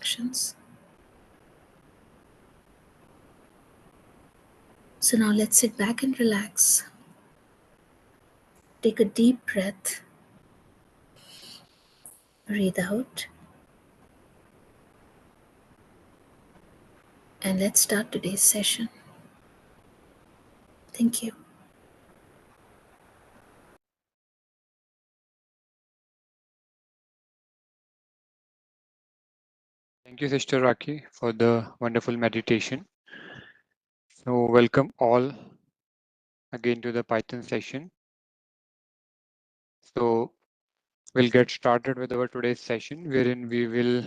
actions. So now let's sit back and relax. Take a deep breath, breathe out, and let's start today's session. Thank you. Thank you, Sister Raki, for the wonderful meditation. So, welcome all again to the Python session. So, we'll get started with our today's session, wherein we will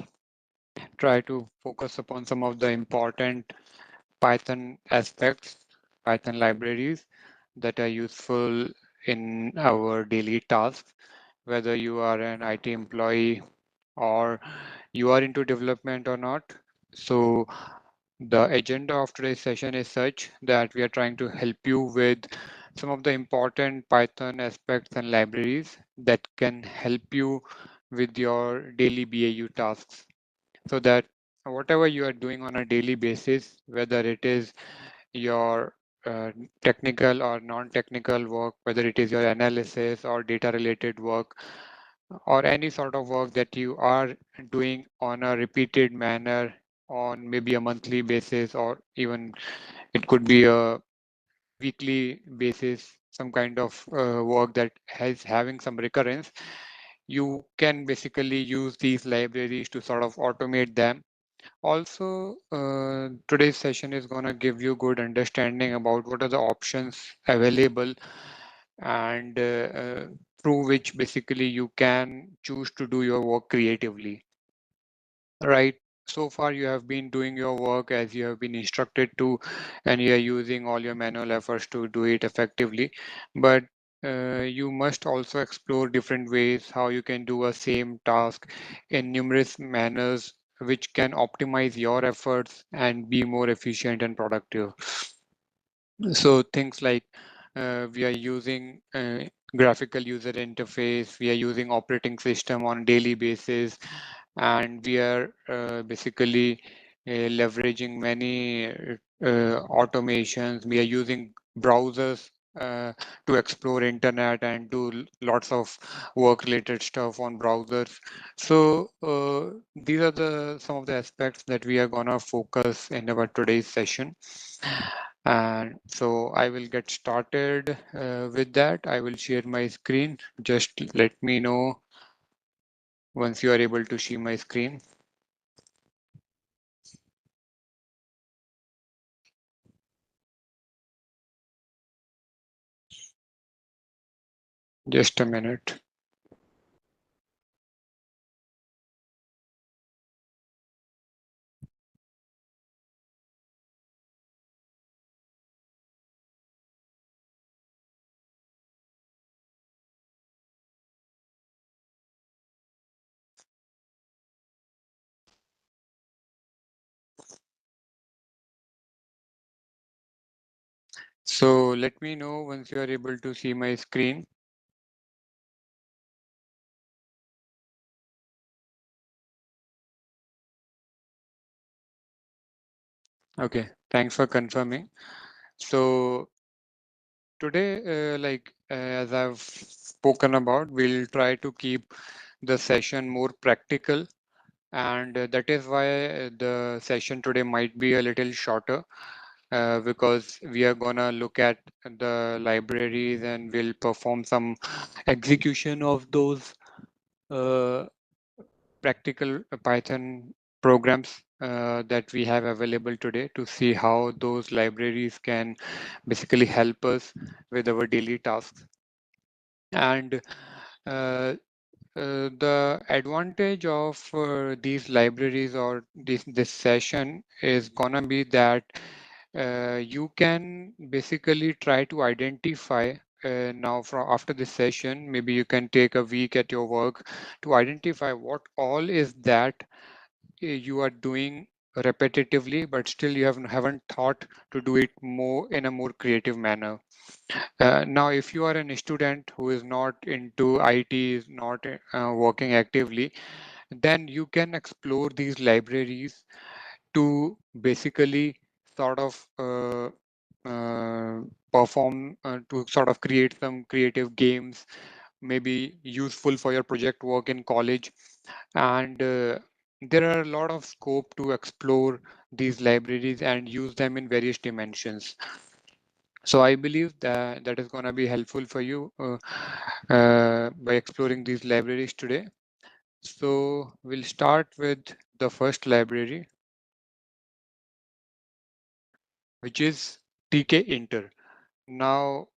try to focus upon some of the important Python aspects, Python libraries that are useful in our daily tasks, whether you are an IT employee or you are into development or not. So, the agenda of today's session is such that we are trying to help you with some of the important Python aspects and libraries that can help you with your daily BAU tasks, so that whatever you are doing on a daily basis, whether it is your technical or non-technical work, whether it is your analysis or data related work, or any sort of work that you are doing on a repeated manner on maybe a monthly basis, or even it could be a weekly basis, some kind of work that has having some recurrence, you can basically use these libraries to sort of automate them. Also, today's session is going to give you good understanding about what are the options available, and through which basically you can choose to do your work creatively. Right. So far, you have been doing your work as you have been instructed to, and you are using all your manual efforts to do it effectively. But you must also explore different ways how you can do a same task in numerous manners, which can optimize your efforts and be more efficient and productive. So things like we are using graphical user interface, we are using operating system on daily basis, and we are basically leveraging many automations. We are using browsers to explore internet and do lots of work related stuff on browsers. So these are the some of the aspects that we are gonna focus in our today's session. And so I will get started with that. I will share my screen. Just let me know once you are able to see my screen. Just a minute. So let me know once you are able to see my screen. Okay, thanks for confirming. So today, as I've spoken about, we'll try to keep the session more practical, and that is why the session today might be a little shorter, because we are gonna look at the libraries and we'll perform some execution of those uh, practical Python programs that we have available today, to see how those libraries can basically help us with our daily tasks. And the advantage of these libraries or this session is gonna be that you can basically try to identify now from after this session, maybe you can take a week at your work to identify what all is that you are doing repetitively, but still you haven't thought to do it more in a more creative manner. Now, if you are a student who is not into IT, is not working actively, then you can explore these libraries to basically sort of uh, perform to sort of create some creative games, maybe useful for your project work in college. And there are a lot of scope to explore these libraries and use them in various dimensions. So I believe that that is going to be helpful for you by exploring these libraries today. So we'll start with the first library, which is tkinter. Now,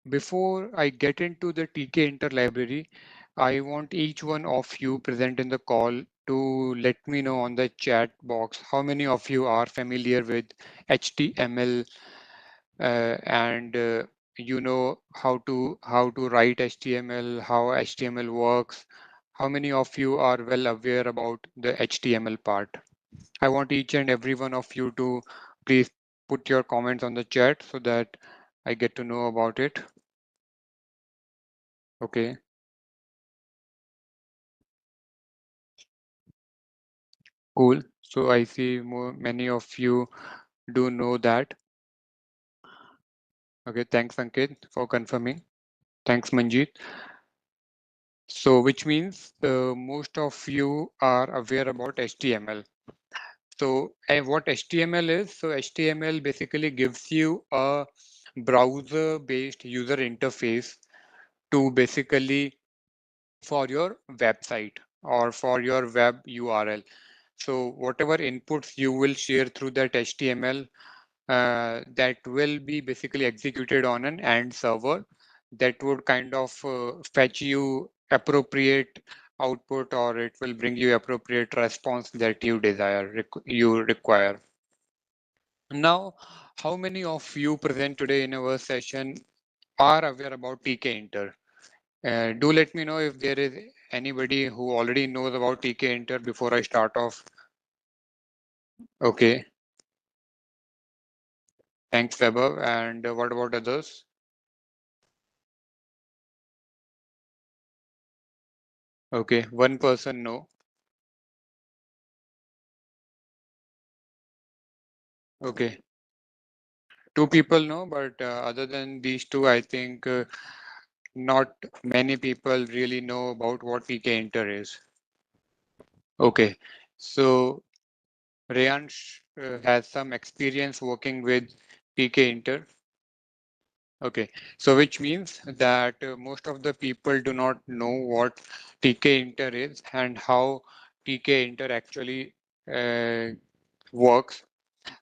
before I get into the tkinter library, I want each one of you present in the call to let me know on the chat box how many of you are familiar with HTML and you know how to write HTML, how HTML works. How many of you are well aware about the HTML part? I want each and every one of you to please put your comments on the chat so that I get to know about it. Okay, cool. So I see many of you do know that. Okay, thanks Ankit for confirming. Thanks Manjeet. So which means most of you are aware about HTML. So what HTML is? So HTML basically gives you a browser-based user interface to basically for your website or for your web URL. So whatever inputs you will share through that HTML, that will be basically executed on an AND server that would kind of fetch you appropriate output, or it will bring you appropriate response that you you require. Now, how many of you present today in our session are aware about tkinter? Do let me know if there is anybody who already knows about tkinter before I start off. Okay, thanks, Vaibhav. And what about others? Okay, one person no. Okay, two people no, but other than these two, I think not many people really know about what tkinter is. Okay, so Rayansh has some experience working with tkinter. Okay, so which means that most of the people do not know what tkinter is and how tkinter actually uh, works.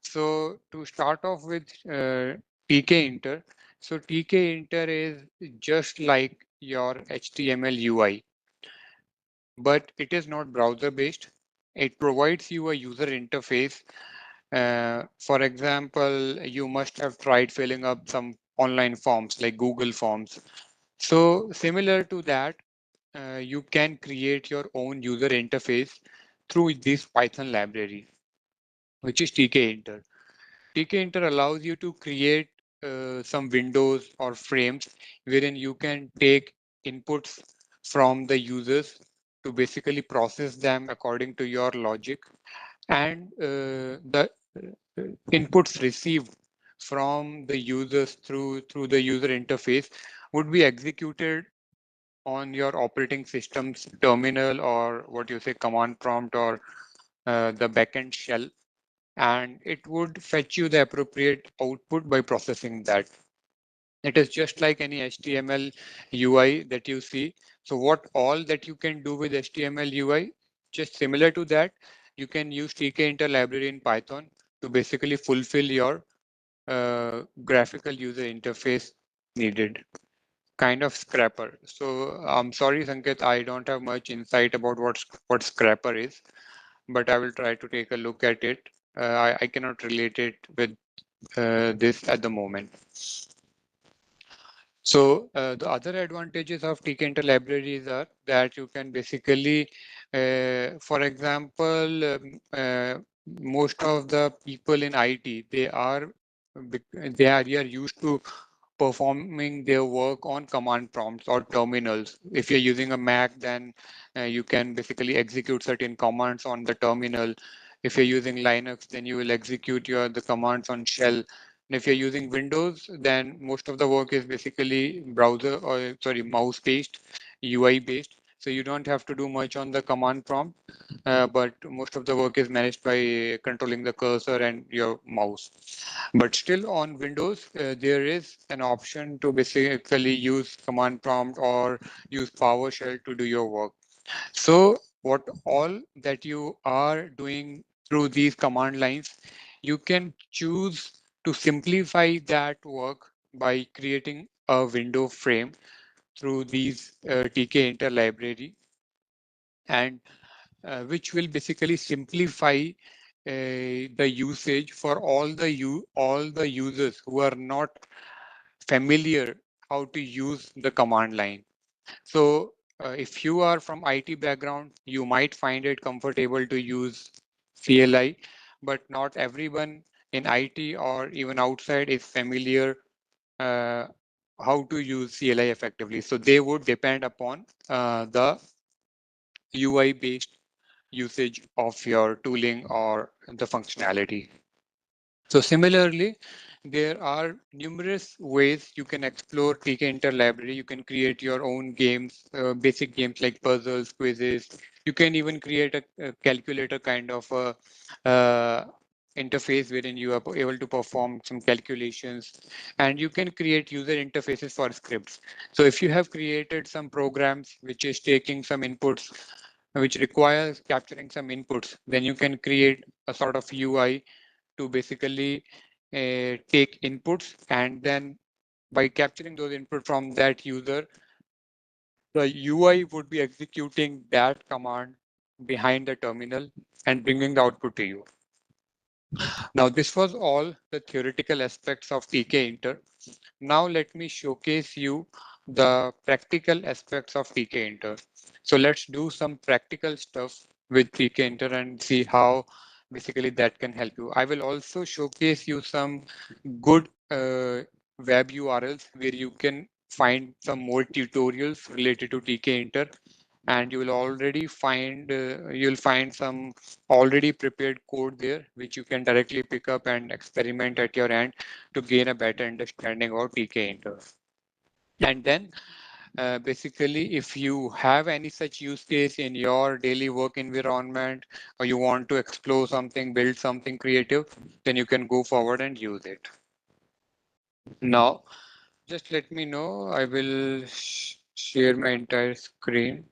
So to start off with tkinter, so tkinter is just like your HTML UI, but it is not browser based. It provides you a user interface. For example, you must have tried filling up some online forms like Google Forms. So similar to that, you can create your own user interface through this Python library, which is tkinter. tkinter allows you to create some windows or frames wherein you can take inputs from the users to basically process them according to your logic, and the inputs received from the users through the user interface would be executed on your operating system's terminal, or what you say command prompt, or the backend shell, and it would fetch you the appropriate output by processing that. It is just like any HTML UI that you see. So what all that you can do with HTML UI, just similar to that, you can use tkinter library in Python to basically fulfill your graphical user interface needed. Kind of scrapper. So I'm sorry, Sanket, I don't have much insight about what scrapper is, but I will try to take a look at it. I cannot relate it with this at the moment. So the other advantages of tkinter libraries are that you can basically, for example, most of the people in IT, they are used to performing their work on command prompts or terminals. If you're using a Mac, then you can basically execute certain commands on the terminal. If you're using Linux, then you will execute the commands on shell. And if you're using Windows, then most of the work is basically browser or sorry, mouse based, UI based. So you don't have to do much on the command prompt, but most of the work is managed by controlling the cursor and your mouse. But still on Windows, there is an option to basically use command prompt or use PowerShell to do your work. So what all that you are doing through these command lines, you can choose to simplify that work by creating a window frame through these TK Inter library, and which will basically simplify the usage for all the users who are not familiar how to use the command line. So if you are from IT background, you might find it comfortable to use CLI, but not everyone in IT or even outside is familiar uh, how to use CLI effectively. So they would depend upon the UI based usage of your tooling or the functionality. So similarly, there are numerous ways you can explore TK Inter library. You can create your own games, basic games like puzzles, quizzes. You can even create a calculator kind of a interface wherein you are able to perform some calculations, and you can create user interfaces for scripts. So if you have created some programs which is taking some inputs, which requires capturing some inputs, then you can create a sort of UI to basically take inputs, and then by capturing those inputs from that user, the UI would be executing that command behind the terminal and bringing the output to you. Now, this was all the theoretical aspects of TK Inter. Now let me showcase you the practical aspects of TK Inter. So let's do some practical stuff with TK Inter and see how basically that can help you. I will also showcase you some good web URLs where you can find some more tutorials related to TK Inter, and you will already find you'll find some already prepared code there which you can directly pick up and experiment at your end to gain a better understanding of TK Inter. And then basically, if you have any such use case in your daily work environment, or you want to explore something, build something creative, then you can go forward and use it. Now, just let me know. I will share my entire screen.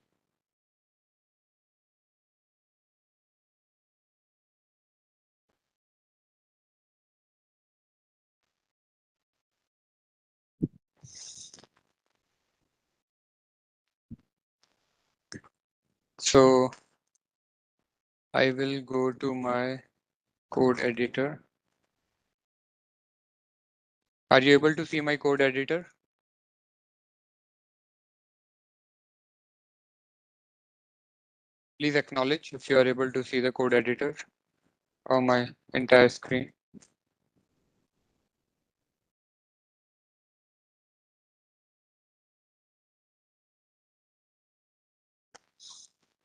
So I will go to my code editor. Are you able to see my code editor? Please acknowledge if you are able to see the code editor or my entire screen.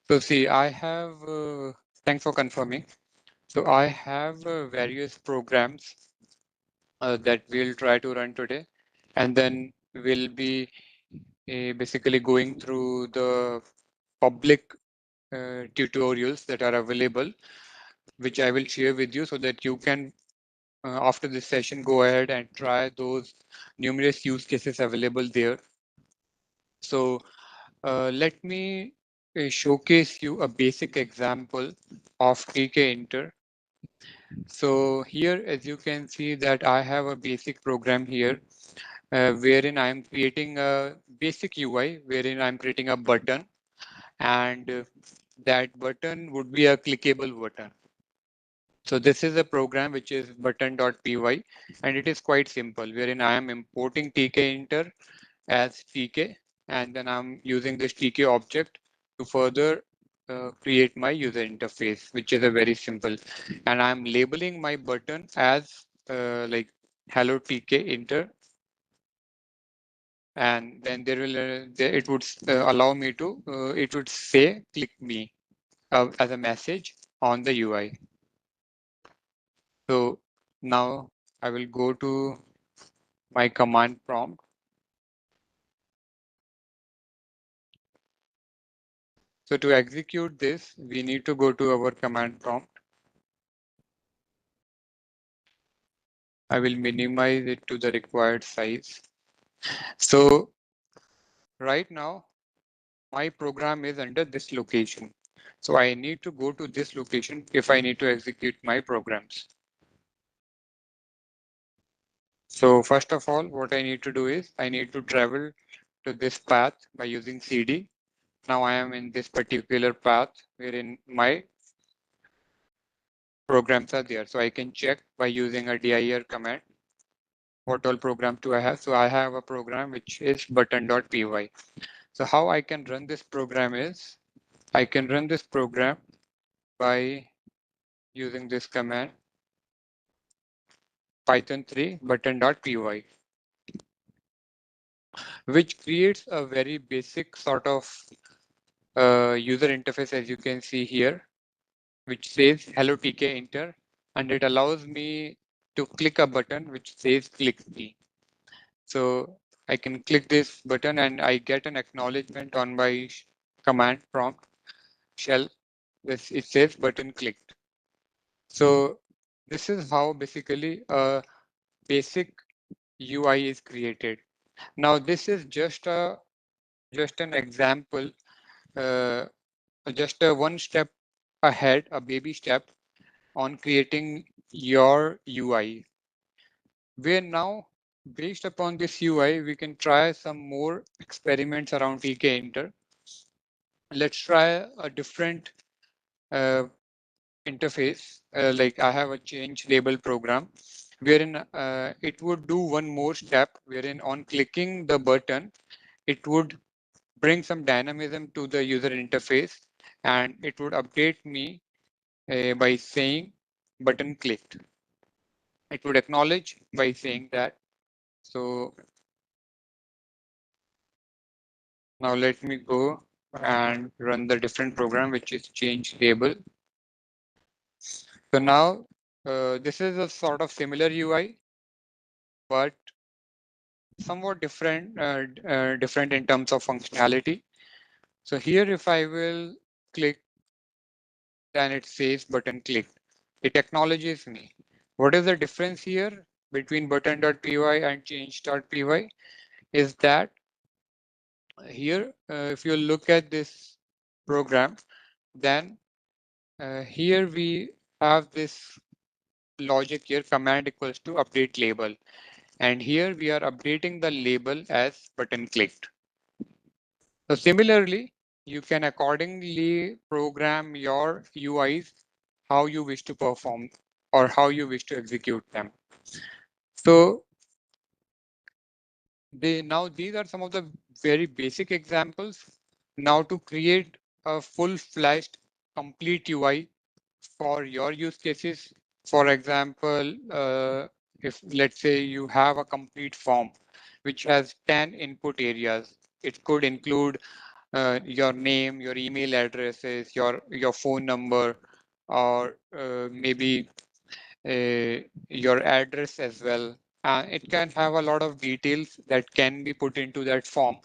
So see, I have, thanks for confirming. So I have various programs that we'll try to run today, and then we'll be basically going through the public tutorials that are available, which I will share with you so that you can, after this session, go ahead and try those numerous use cases available there. So let me showcase you a basic example of TK Inter. So here, as you can see that I have a basic program here wherein I'm creating a basic UI, wherein I'm creating a button, and that button would be a clickable button. So this is a program which is button.py, and it is quite simple, wherein I am importing TK Inter as TK, and then I'm using this TK object to further create my user interface, which is a very simple. And I'm labeling my button as like hello TK Inter, and then it would allow me to, it would say click me as a message on the UI. So now I will go to my command prompt. So to execute this, we need to go to our command prompt. I will minimize it to the required size. So right now, my program is under this location. So I need to go to this location if I need to execute my programs. So first of all, what I need to do is I need to travel to this path by using CD. Now I am in this particular path wherein my programs are there. So I can check by using a dir command what all programs do I have. So I have a program which is button.py. So how I can run this program is I can run this program by using this command python 3 button.py, which creates a very basic sort of user interface, as you can see here, which says hello TK enter, and it allows me to click a button which says click me. So I can click this button and I get an acknowledgement on my command prompt shell. It says button clicked. So this is how basically a basic UI is created. Now this is just an example, uh, just a one step ahead, a baby step on creating your UI. Where now, based upon this UI, we can try some more experiments around TK Enter. Let's try a different uh, interface. Like I have a change label program wherein it would do one more step wherein on clicking the button, it would bring some dynamism to the user interface and it would update me by saying button clicked. It would acknowledge by saying that. So now let me go and run the different program, which is change label. So now this is a sort of similar UI, but somewhat different in terms of functionality. So here, if I will click, then it says button clicked. It acknowledges me. What is the difference here between button.py and change.py is that here, if you look at this program, then here we have this logic here, command equals to update label. And here we are updating the label as button clicked. So similarly, you can accordingly program your UIs how you wish to perform or how you wish to execute them. So these are some of the very basic examples. Now to create a full-fledged complete UI for your use cases. For example, if let's say you have a complete form which has 10 input areas, it could include your name, your email addresses, your phone number, or maybe your address as well. It can have a lot of details that can be put into that form.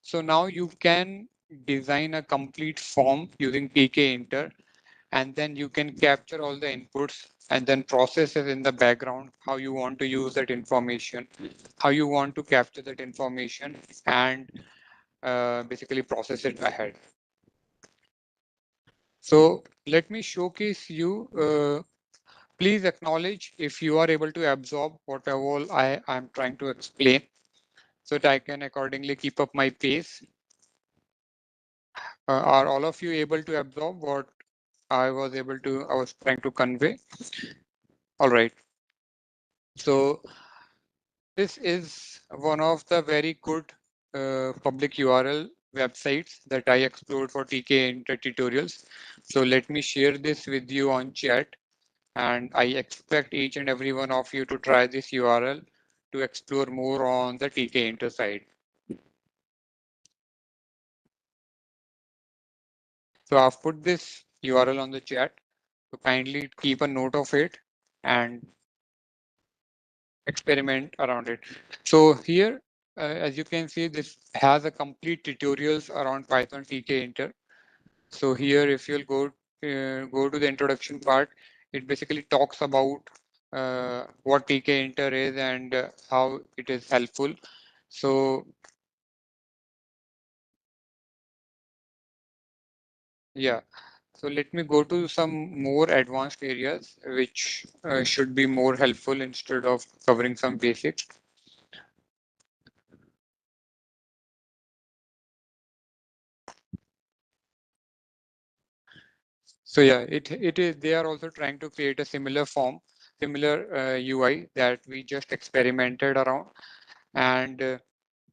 So now you can design a complete form using TK Enter, and then you can capture all the inputs and then process it in the background, how you want to use that information, how you want to capture that information, and basically process it ahead. So let me showcase you. Please acknowledge if you are able to absorb whatever all I am trying to explain so that I can accordingly keep up my pace. Are all of you able to absorb what I was trying to convey? All right. So this is one of the very good public URL websites that I explored for TK Inter tutorials. So let me share this with you on chat, and I expect each and every one of you to try this URL to explore more on the TK Inter site. So I've put this URL on the chat. So kindly keep a note of it and experiment around it. So here, as you can see, this has a complete tutorials around Python tkinter. So here, if you'll go to the introduction part, it basically talks about what tkinter is and how it is helpful. So yeah, so let me go to some more advanced areas which should be more helpful instead of covering some basics. So yeah, it is. They are also trying to create a similar form, similar UI that we just experimented around, and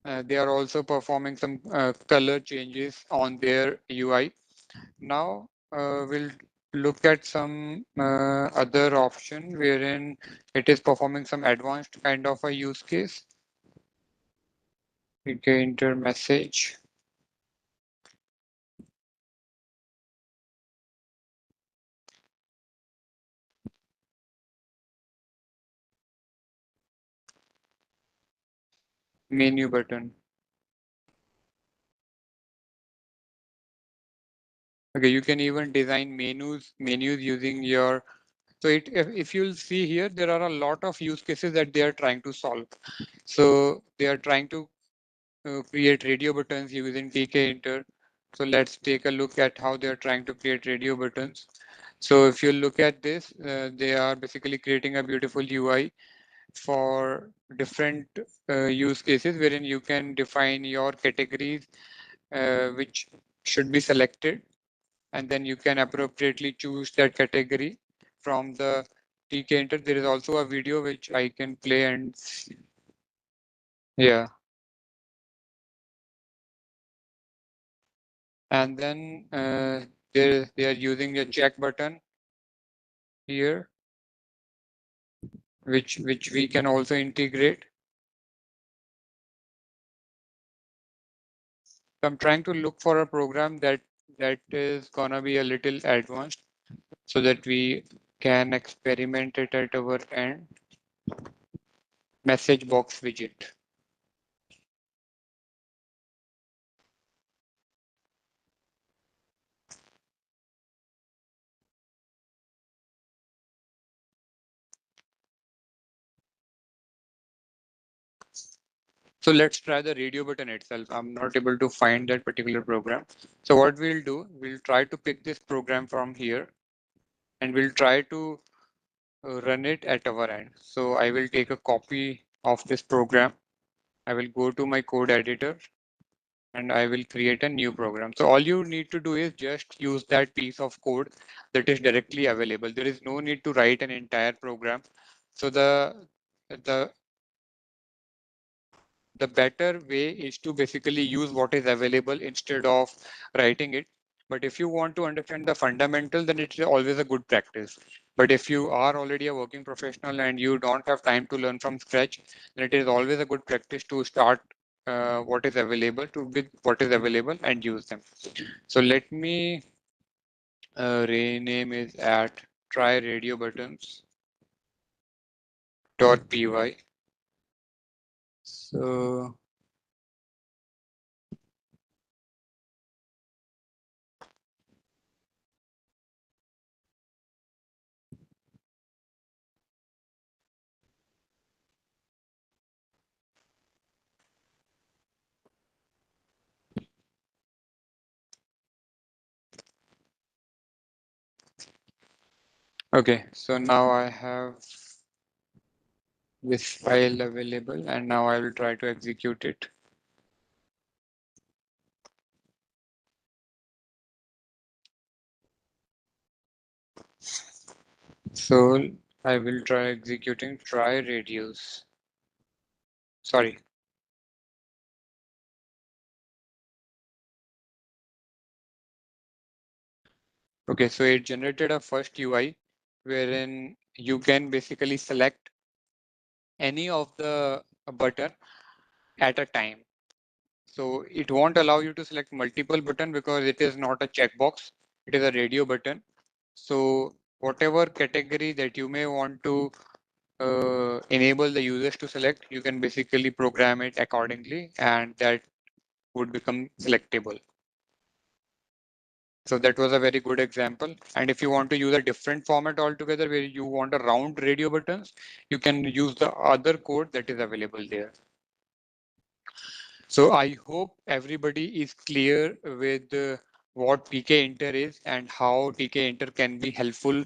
they are also performing some color changes on their UI. Now we'll look at some other option wherein it is performing some advanced kind of a use case. We can enter message. Menu button. Okay, you can even design menus using your. So if you'll see here, there are a lot of use cases that they are trying to solve. So they are trying to create radio buttons using tkinter. So let's take a look at how they are trying to create radio buttons. So if you look at this, they are basically creating a beautiful UI for different use cases wherein you can define your categories which should be selected, and then you can appropriately choose that category from the tkinter. There is also a video which I can play and yeah, and then they are using a check button here, which we can also integrate. So I'm trying to look for a program that is gonna be a little advanced so that we can experiment it at our end. Message box widget. So let's try the radio button itself. I'm not able to find that particular program. So what we'll do, we'll try to pick this program from here and we'll try to run it at our end. So I will take a copy of this program. I will go to my code editor and I will create a new program. So all you need to do is just use that piece of code that is directly available. There is no need to write an entire program. So the the better way is to basically use what is available instead of writing it. But if you want to understand the fundamental, then it's always a good practice. But if you are already a working professional and you don't have time to learn from scratch, then it is always a good practice to start what is available to with what is available and use them. So let me rename is at try radio buttons .py. So okay, so now I have this file available and now I will try to execute it. So I will try executing try radius. Sorry. Okay, so it generated a first UI wherein you can basically select any of the button at a time. So it won't allow you to select multiple button because it is not a checkbox. it is a radio button. So whatever category that you may want to enable the users to select, you can basically program it accordingly, and that would become selectable. So that was a very good example. And if you want to use a different format altogether where you want a round radio buttons, you can use the other code that is available there. So I hope everybody is clear with what TK Inter is and how TK Inter can be helpful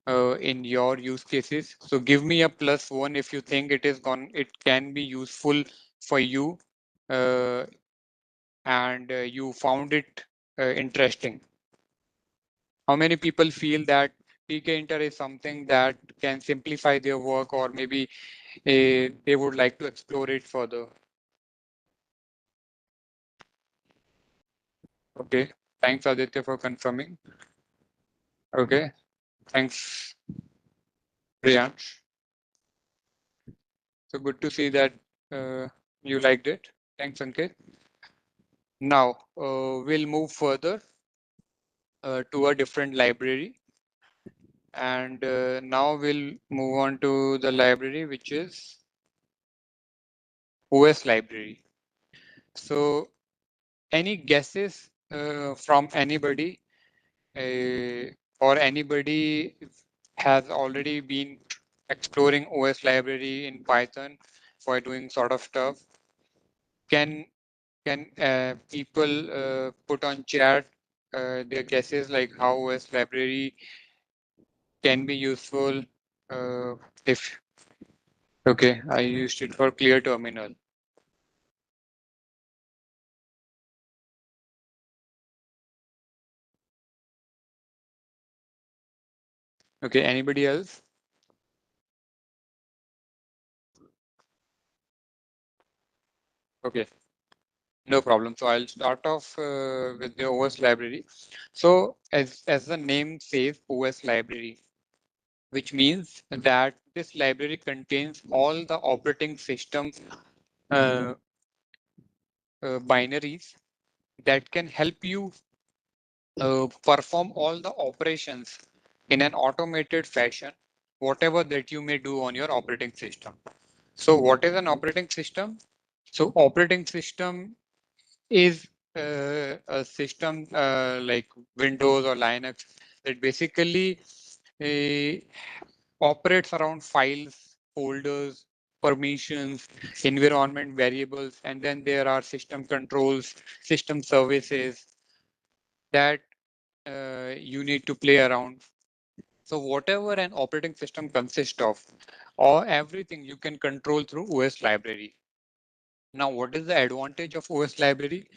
in your use cases. So give me a +1 if you think it can be useful for you uh, and you found it interesting. How many people feel that TK Inter is something that can simplify their work, or maybe they would like to explore it further? Okay, thanks Aditya for confirming. Okay, thanks Priyansh. So good to see that you liked it. Thanks Ankit. Now we'll move further to a different library, and now we'll move on to the library which is OS library. So any guesses from anybody, or anybody has already been exploring OS library in Python for doing sort of stuff? Can people put on chat their guesses, like how OS library can be useful? If Okay, I used it for clear terminal. Okay, anybody else? Okay, no problem. So I'll start off with the OS library. So as the name says, OS library, which means that this library contains all the operating system uh, binaries that can help you perform all the operations in an automated fashion, whatever that you may do on your operating system. So what is an operating system? So operating system is a system like Windows or Linux that basically uh, operates around files, folders, permissions, environment variables, and then there are system controls, system services that you need to play around. So whatever an operating system consists of, or everything you can control through OS library. Now, what is the advantage of OS library?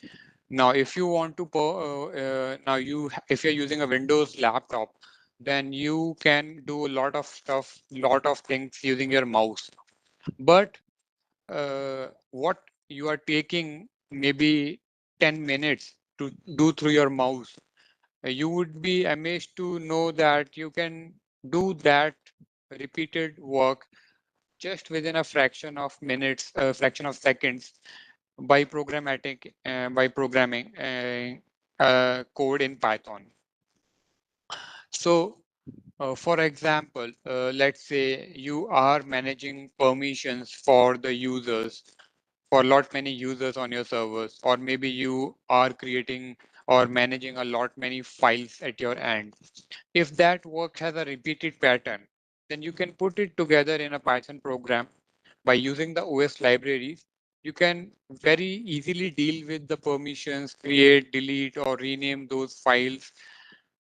Now, if you want to, if you're using a Windows laptop, then you can do a lot of stuff, lot of things using your mouse. But what you are taking maybe 10 minutes to do through your mouse, you would be amazed to know that you can do that repeated work just within a fraction of minutes, a fraction of seconds by by programming code in Python. So, for example, let's say you are managing permissions for the users, for lot many users on your servers, or maybe you are creating or managing a lot many files at your end. If that work has a repeated pattern, then you can put it together in a Python program by using the OS libraries. You can very easily deal with the permissions, create, delete, or rename those files,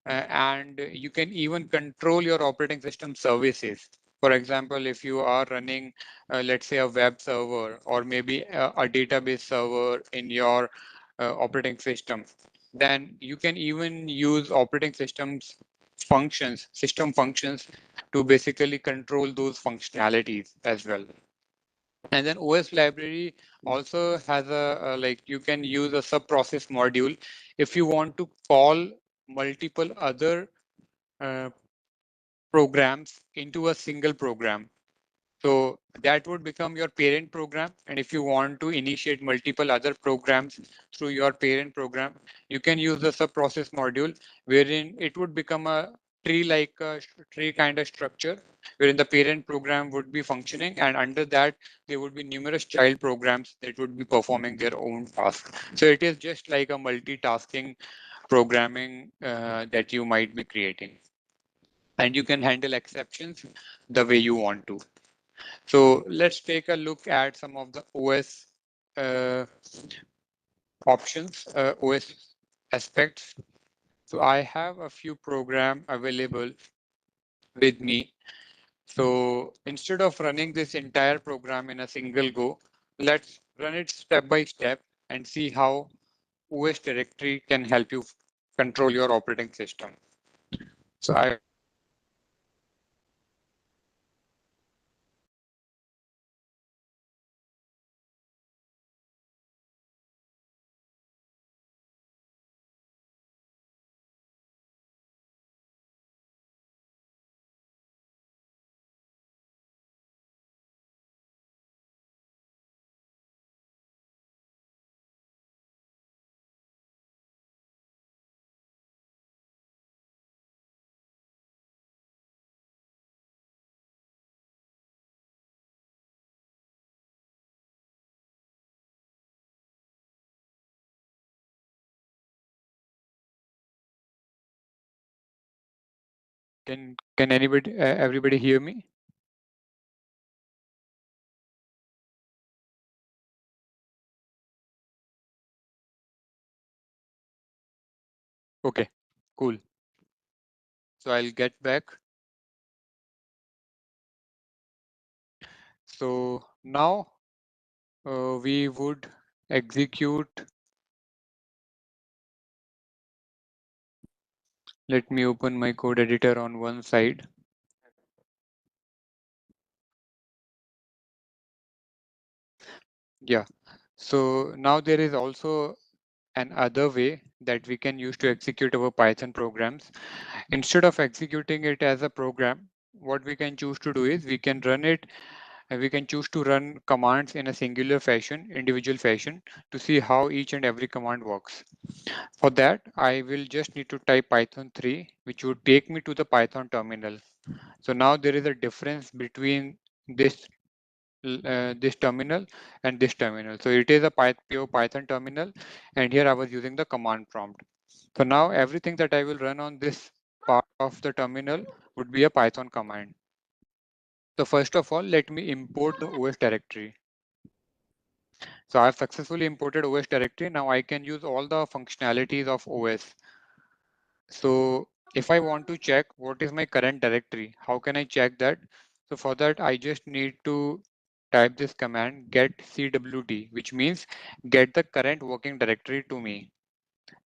and you can even control your operating system services. For example, if you are running, let's say, a web server or maybe a database server in your operating system, then you can even use operating systems functions, system functions, to basically control those functionalities as well. And then OS library also has like you can use a sub process module if you want to call multiple other uh, programs into a single program. So that would become your parent program. And if you want to initiate multiple other programs through your parent program, you can use the sub process module, wherein it would become a tree like a tree kind of structure, wherein the parent program would be functioning, and under that there would be numerous child programs that would be performing their own tasks. So it is just like a multitasking programming that you might be creating, and you can handle exceptions the way you want to. So let's take a look at some of the OS uh, options, OS aspects. So I have a few program available with me. So instead of running this entire program in a single go, let's run it step by step and see how OS directory can help you control your operating system. So I can anybody everybody hear me? Okay, cool. So I'll get back. So now we would execute. Let me open my code editor on one side. Yeah. So now there is also an other way that we can use to execute our Python programs. Instead of executing it as a program, what we can choose to do is we can run it, we can choose to run commands in a singular fashion, individual fashion, to see how each and every command works. For that, I will just need to type Python 3, which would take me to the Python terminal. So now there is a difference between this this terminal and this terminal. So it is a pure Python terminal, and here I was using the command prompt. So now everything that I will run on this part of the terminal would be a Python command. So first of all, let me import the OS directory. So I have successfully imported OS directory. Now I can use all the functionalities of OS. So if I want to check what is my current directory, how can I check that? So for that, I just need to type this command get cwd, which means get the current working directory to me.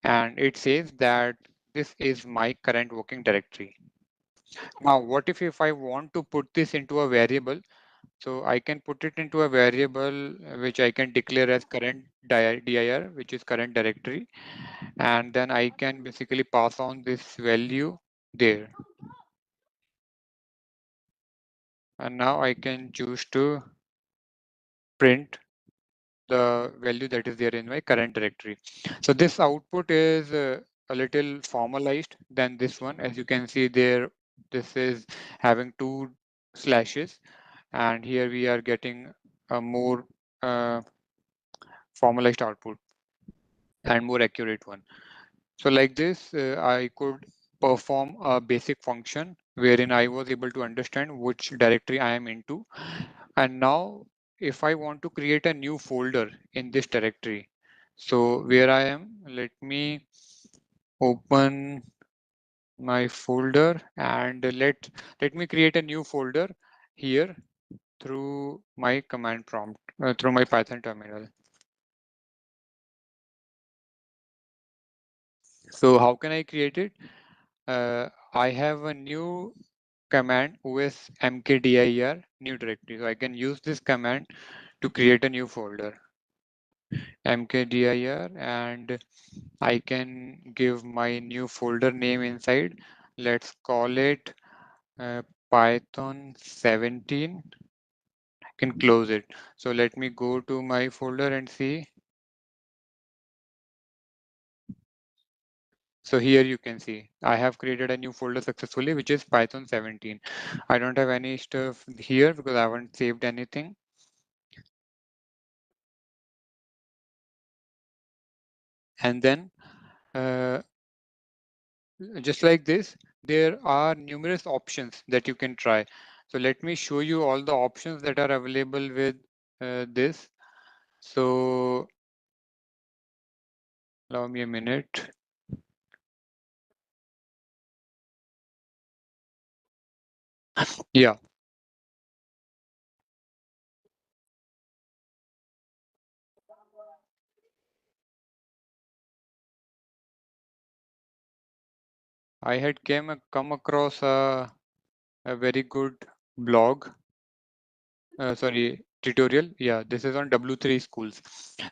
And it says that this is my current working directory. Now, what if I want to put this into a variable? So I can put it into a variable which I can declare as current dir, which is current directory. And then I can basically pass on this value there. And now I can choose to print the value that is there in my current directory. So this output is a little formalized than this one. As you can see there, this is having two slashes, and here we are getting a more formalized output and more accurate one. So like this, I could perform a basic function wherein I was able to understand which directory I am into. And now if I want to create a new folder in this directory, so where I am, let me open my folder and let me create a new folder here through my command prompt, through my Python terminal. So how can I create it? I have a new command os mkdir new directory. So I can use this command to create a new folder mkdir, and I can give my new folder name inside. Let's call it Python 17. can close it. So let me go to my folder and see. So here you can see I have created a new folder successfully, which is Python 17. I don't have any stuff here because I haven't saved anything. And then just like this, there are numerous options that you can try. So let me show you all the options that are available with this. So allow me a minute. Yeah, I had come across a very good blog. Sorry, tutorial. Yeah, this is on W3 schools.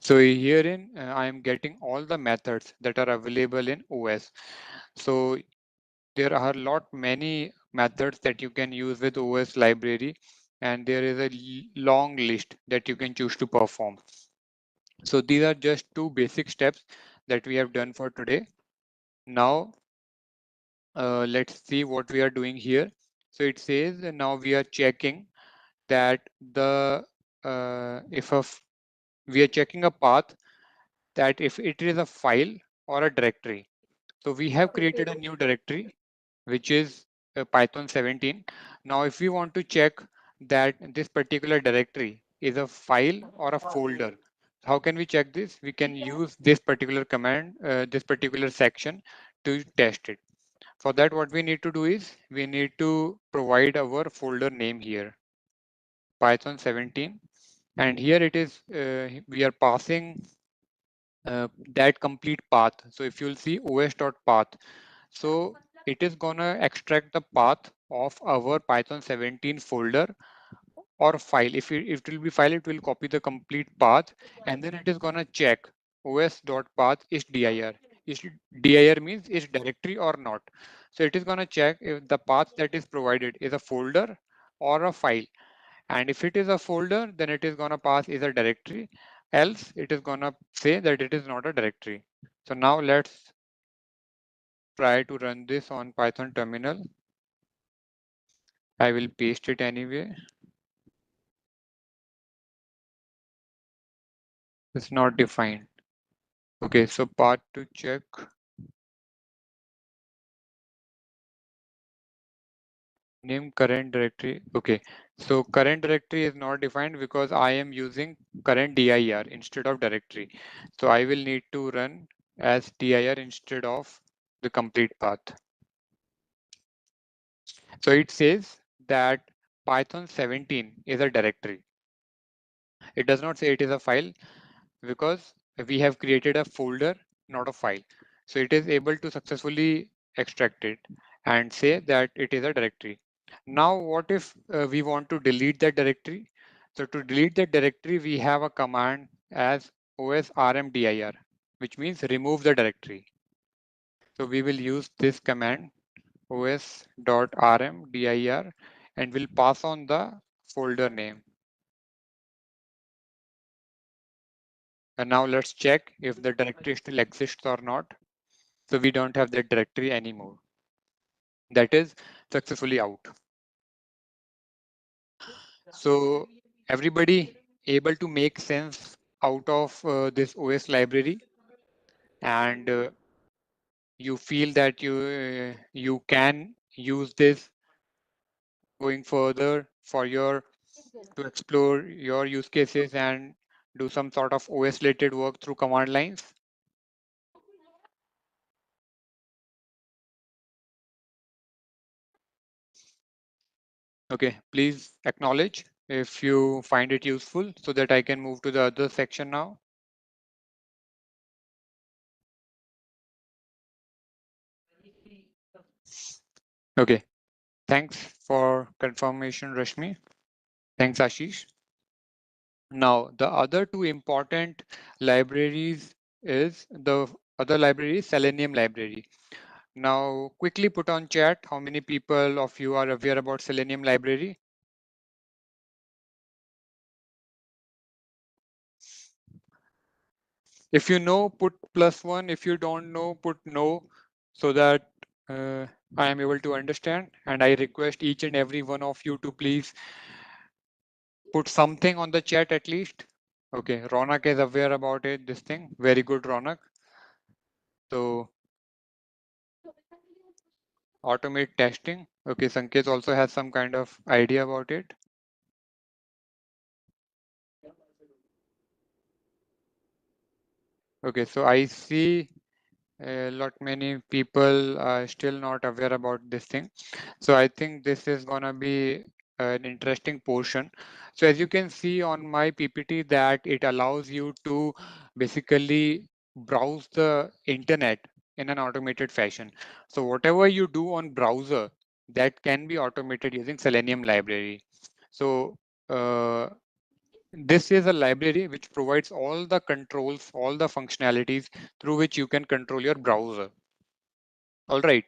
So herein, I am getting all the methods that are available in OS. So there are many methods that you can use with OS library, and there is a long list that you can choose to perform. So these are just two basic steps that we have done for today. Now let's see what we are doing here. So it says now we are checking that the if we are checking a path that if it is a file or a directory. So we have created a new directory which is Python 17. Now if we want to check that this particular directory is a file or a folder, how can we check this? We can use this particular command, this particular section to test it. For that, what we need to do is we need to provide our folder name here, Python 17. And here it is, we are passing that complete path. So if you'll see os.path, so it is gonna extract the path of our Python 17 folder or file. If it will be file, it will copy the complete path, and then it is gonna check os.path is dir. Is dir means is directory or not. So it is gonna check if the path that is provided is a folder or a file. And if it is a folder, then it is gonna pass is a directory. Else, it is gonna say that it is not a directory. So now let's try to run this on Python terminal. I will paste it anyway. It's not defined. Okay, so path to check. Name current directory. Okay, so current directory is not defined because I am using current dir instead of directory. So I will need to run as dir instead of the complete path. So it says that Python 17 is a directory. It does not say it is a file because we have created a folder, not a file. So it is able to successfully extract it and say that it is a directory. Now, what if we want to delete that directory? So to delete that directory, we have a command as osrmdir, which means remove the directory. So we will use this command os.rmdir and will pass on the folder name. And now let's check if the directory still exists or not. So we don't have that directory anymore. That is successfully out. So everybody able to make sense out of this OS library, and you feel that you can use this going further for your to explore your use cases and do some sort of OS related work through command lines. Okay, please acknowledge if you find it useful so that I can move to the other section now. Okay, thanks for confirmation, Rashmi. Thanks, Ashish. Now, the other two important libraries is the other library is Selenium library. Now, quickly put on chat how many people of you are aware about Selenium library. If you know, put +1. If you don't know, put no, so that I am able to understand. And I request each and every one of you to please put something on the chat at least. Okay, Ronak is aware about it, this thing. Very good, Ronak. So automate testing. Okay, Sanket also has some kind of idea about it. Okay, so I see a lot many people are still not aware about this thing. So I think this is gonna be an interesting portion. So as you can see on my PPT that it allows you to basically browse the internet in an automated fashion. So whatever you do on browser, that can be automated using Selenium library. So uh, this is a library which provides all the controls, all the functionalities through which you can control your browser. All right.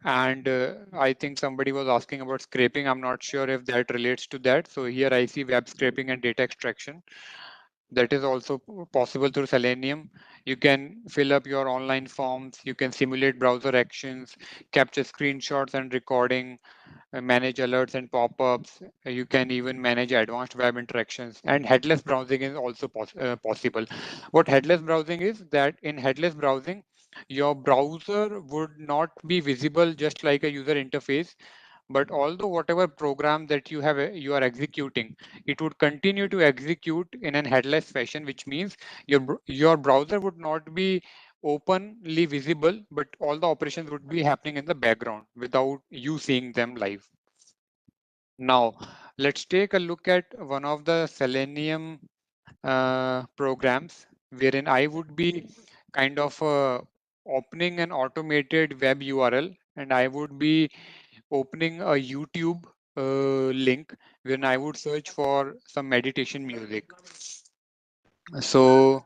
And I think somebody was asking about scraping. I'm not sure if that relates to that. So here I see web scraping and data extraction. That is also possible through Selenium. You can fill up your online forms. You can simulate browser actions, capture screenshots and recording, manage alerts and pop-ups. You can even manage advanced web interactions, and headless browsing is also possible. What headless browsing is that in headless browsing, your browser would not be visible just like a user interface, but although whatever program that you are executing, it would continue to execute in an headless fashion, which means your browser would not be openly visible, but all the operations would be happening in the background without you seeing them live. Now, let's take a look at one of the Selenium programs wherein I would be kind of opening an automated web URL, and I would be opening a YouTube link when I would search for some meditation music. So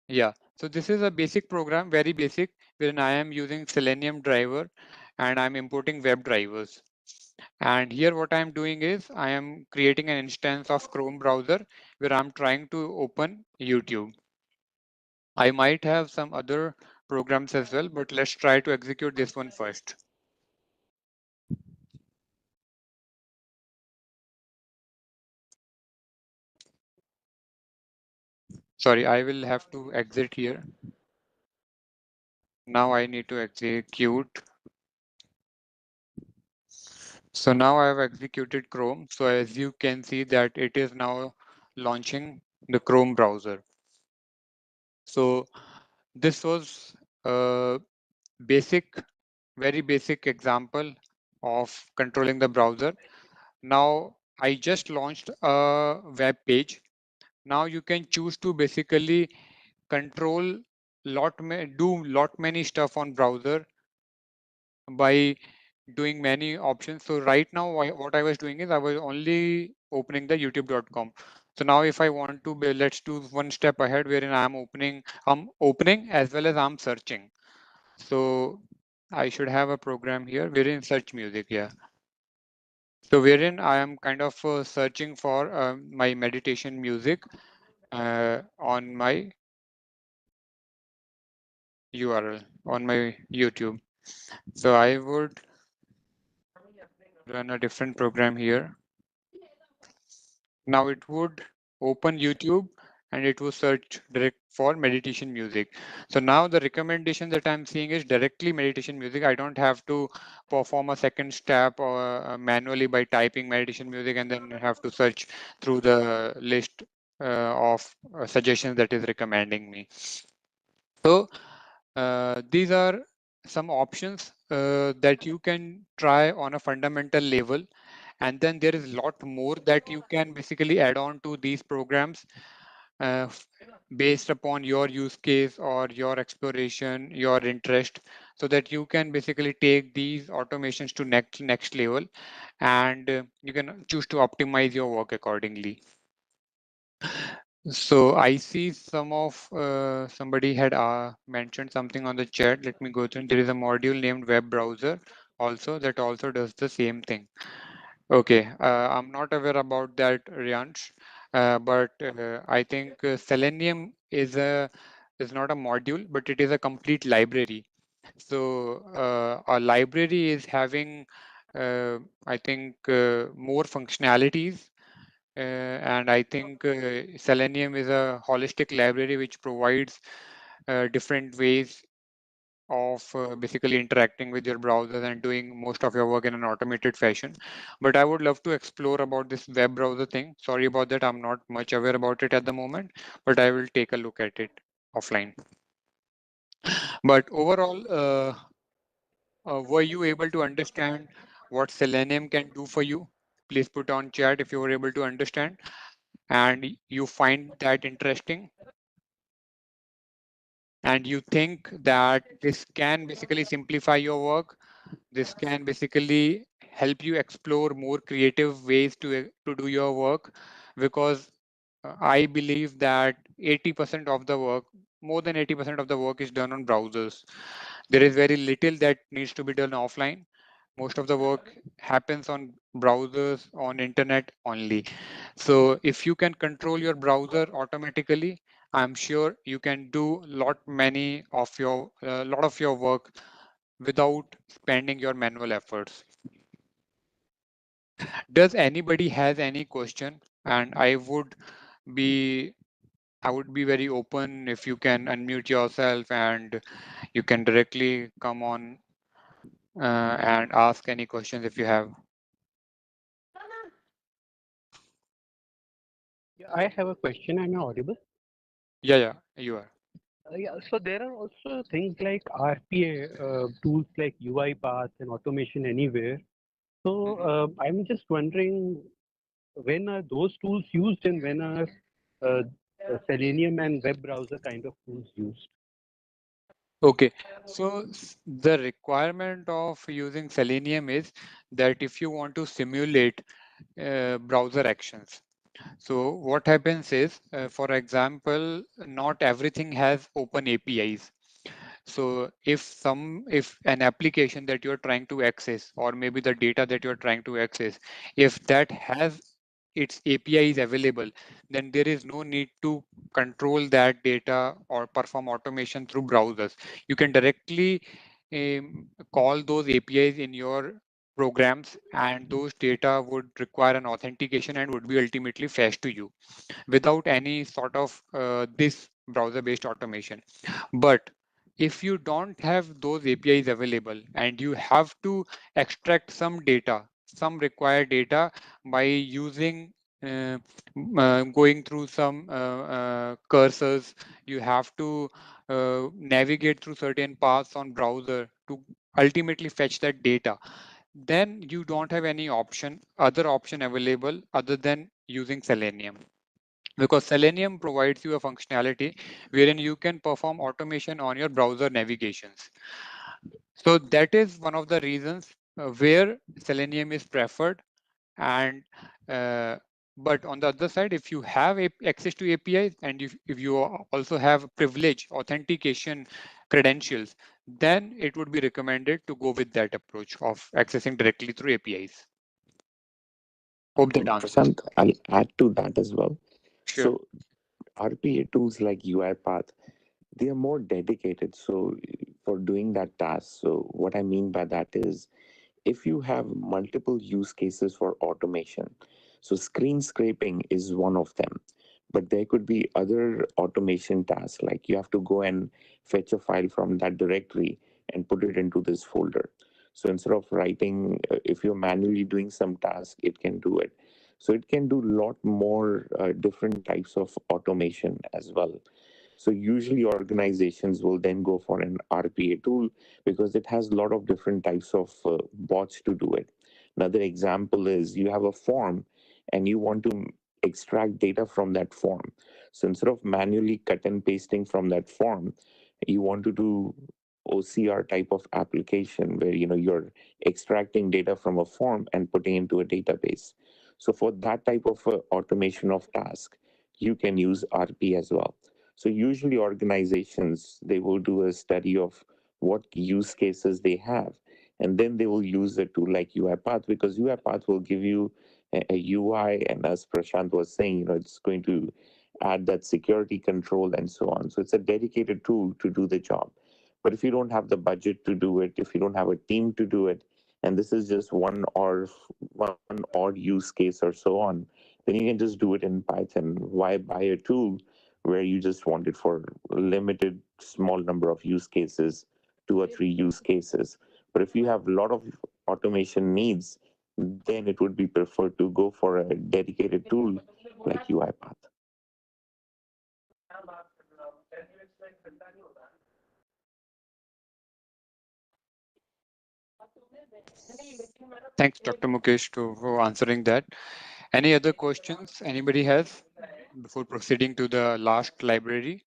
yeah, so this is a basic program, very basic, wherein I am using Selenium driver and I'm importing web drivers. And here what I'm doing is I am creating an instance of Chrome browser where I'm trying to open YouTube. I might have some other programs as well, but let's try to execute this one first. Sorry, I will have to exit here. Now I need to execute. So now I have executed Chrome. So as you can see that it is now launching the Chrome browser. So this was a basic, very basic example of controlling the browser. Now I just launched a web page. Now you can choose to basically control do lot many stuff on browser by doing many options. So right now what I was doing is I was only opening the youtube.com. So now if I want to let's do one step ahead wherein I'm opening as well as I'm searching. So I should have a program here wherein search music. Yeah. So wherein I am kind of searching for my meditation music on my URL on my YouTube. So I would run a different program here. Now it would open YouTube and it will search direct for meditation music. So now the recommendation that I'm seeing is directly meditation music. I don't have to perform a second step or manually by typing meditation music and then have to search through the list of suggestions that is recommending me. So these are some options that you can try on a fundamental level, and then there is a lot more that you can basically add on to these programs uh, based upon your use case or your exploration, your interest, so that you can basically take these automations to next level, and you can choose to optimize your work accordingly. So I see some of somebody had mentioned something on the chat. Let me go through. There is a module named web browser also that also does the same thing. Okay, I'm not aware about that, Ryansh. but I think Selenium is not a module, but it is a complete library. So a library is having, I think, more functionalities, and I think Selenium is a holistic library which provides different ways of basically interacting with your browser and doing most of your work in an automated fashion. But I would love to explore about this web browser thing. Sorry about that. I'm not much aware about it at the moment, but I will take a look at it offline. But overall, were you able to understand what Selenium can do for you? Please put on chat if you were able to understand and you find that interesting and you think that this can basically simplify your work. This can basically help you explore more creative ways to do your work, because I believe that 80% of the work, more than 80% of the work is done on browsers. There is very little that needs to be done offline. Most of the work happens on browsers, on internet only. So if you can control your browser automatically, I'm sure you can do lot of your work without spending your manual efforts. Does anybody has any question? And be I would be very open if you can unmute yourself and you can directly come on and ask any questions if you have. Yeah, I have a question. Am I audible? Yeah, you are. Yeah, so there are also things like RPA tools like UiPath and Automation Anywhere. So Mhm. I'm just wondering, when are those tools used and when are uh, Selenium and web browser kind of tools used? Okay, so the requirement of using Selenium is that if you want to simulate browser actions. So what happens is, for example, not everything has open APIs. So if an application that you're trying to access, or maybe the data that you're trying to access, if that has its API is available, then there is no need to control that data or perform automation through browsers. You can directly call those APIs in your programs, and those data would require an authentication and would be ultimately fetched to you without any sort of this browser based automation. But if you don't have those APIs available and you have to extract some data, some required data by using going through some cursors, you have to navigate through certain paths on browser to ultimately fetch that data, then you don't have any other option available other than using Selenium, because Selenium provides you a functionality wherein you can perform automation on your browser navigations. So that is one of the reasons where Selenium is preferred. And uh, but on the other side, if you have access to APIs and if you also have privilege authentication credentials, then it would be recommended to go with that approach of accessing directly through APIs. Hope that answers. Prashant, I'll add to that as well. Sure. So RPA tools like UiPath, they are more dedicated. So for doing that task, so what I mean by that is if you have multiple use cases for automation, so screen scraping is one of them, but there could be other automation tasks like you have to go and fetch a file from that directory and put it into this folder. So instead of writing, if you're manually doing some task, it can do it. So it can do a lot more different types of automation as well. So usually organizations will then go for an RPA tool because it has a lot of different types of bots to do it. Another example is you have a form and you want to extract data from that form. So instead of manually cut and pasting from that form, you want to do OCR type of application where you're extracting data from a form and putting into a database. So for that type of automation of task, you can use RP as well. So usually organizations they will do a study of what use cases they have, and then they will use a tool like UiPath because UiPath will give you a UI, and as Prashant was saying, it's going to add that security control and so on. So it's a dedicated tool to do the job. But if you don't have the budget to do it, if you don't have a team to do it, and this is just one odd use case or so on, then you can just do it in Python. Why buy a tool where you just want it for a limited small number of use cases, 2 or 3 use cases? But if you have a lot of automation needs, then it would be preferred to go for a dedicated tool like UiPath. Thanks, Dr. Mukesh, for answering that. Any other questions anybody has before proceeding to the last library?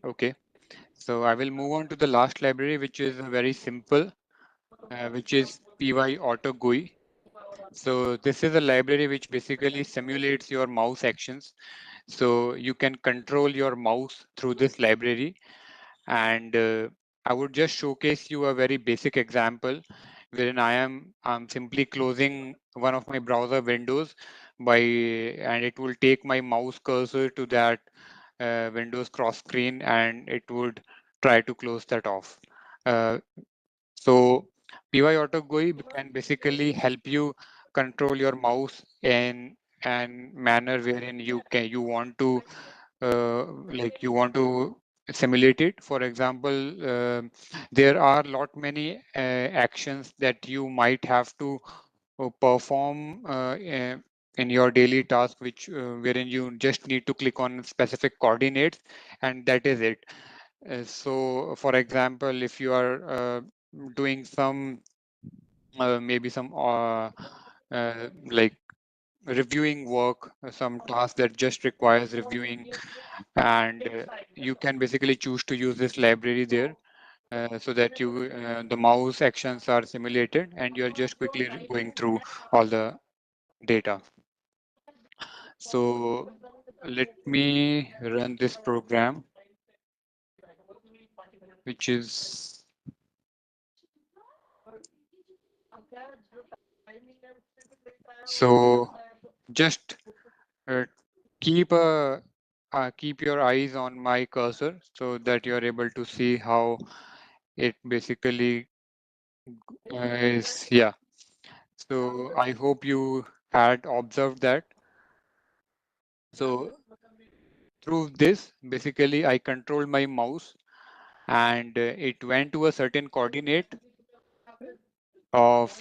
Okay, so I will move on to the last library, which is very simple, which is PY Auto GUI. So this is a library which basically simulates your mouse actions. So you can control your mouse through this library. And I would just showcase you a very basic example wherein I'm simply closing one of my browser windows and it will take my mouse cursor to that Windows cross screen and it would try to close that off. So PY Auto GUI can basically help you control your mouse in an manner wherein you want to you want to simulate it. For example, there are lot many actions that you might have to perform in your daily task, which wherein you just need to click on specific coordinates, and that is it. So, for example, if you are doing some maybe some like reviewing work, some task that just requires reviewing, and you can basically choose to use this library there so that the mouse actions are simulated and you're just quickly going through all the data. So let me run this program, which is so just uh, keep your eyes on my cursor so that you're able to see how it basically is. Yeah. So I hope you had observed that. So through this, basically I controlled my mouse and it went to a certain coordinate of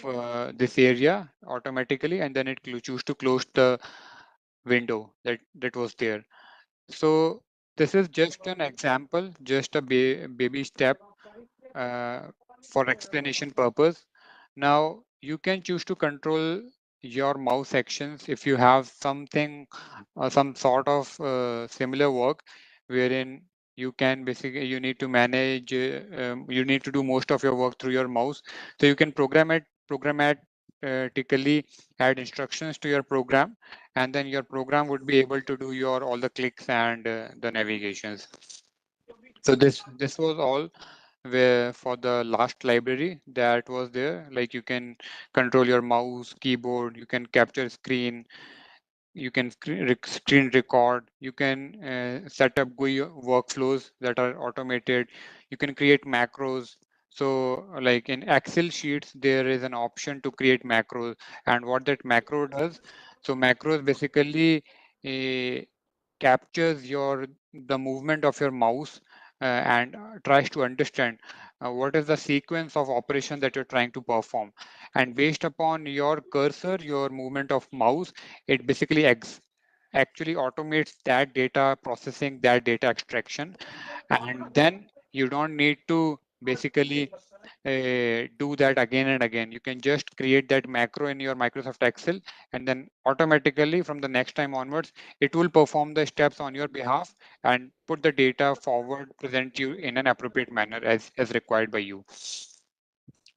this area automatically, and then it choose to close the window that was there. So this is just an example, just a baby step uh, for explanation purpose. Now you can choose to control your mouse actions if you have something some sort of similar work wherein you need to manage you need to do most of your work through your mouse. So you can programmatically add instructions to your program, and then your program would be able to do your all the clicks and the navigations. So this was all where for the last library that was there. Like you can control your mouse, keyboard, you can capture screen, you can screen record, you can set up GUI workflows that are automated, you can create macros. So like in Excel sheets, there is an option to create macros, and what that macro does, so macros basically uh, captures the movement of your mouse and tries to understand what is the sequence of operation that you're trying to perform, and based upon your cursor, your movement of mouse, it basically actually automates that data processing, that data extraction, and then you don't need to basically do that again and again. You can just create that macro in your Microsoft Excel, and then automatically from the next time onwards, it will perform the steps on your behalf and put the data forward, present you in an appropriate manner as required by you.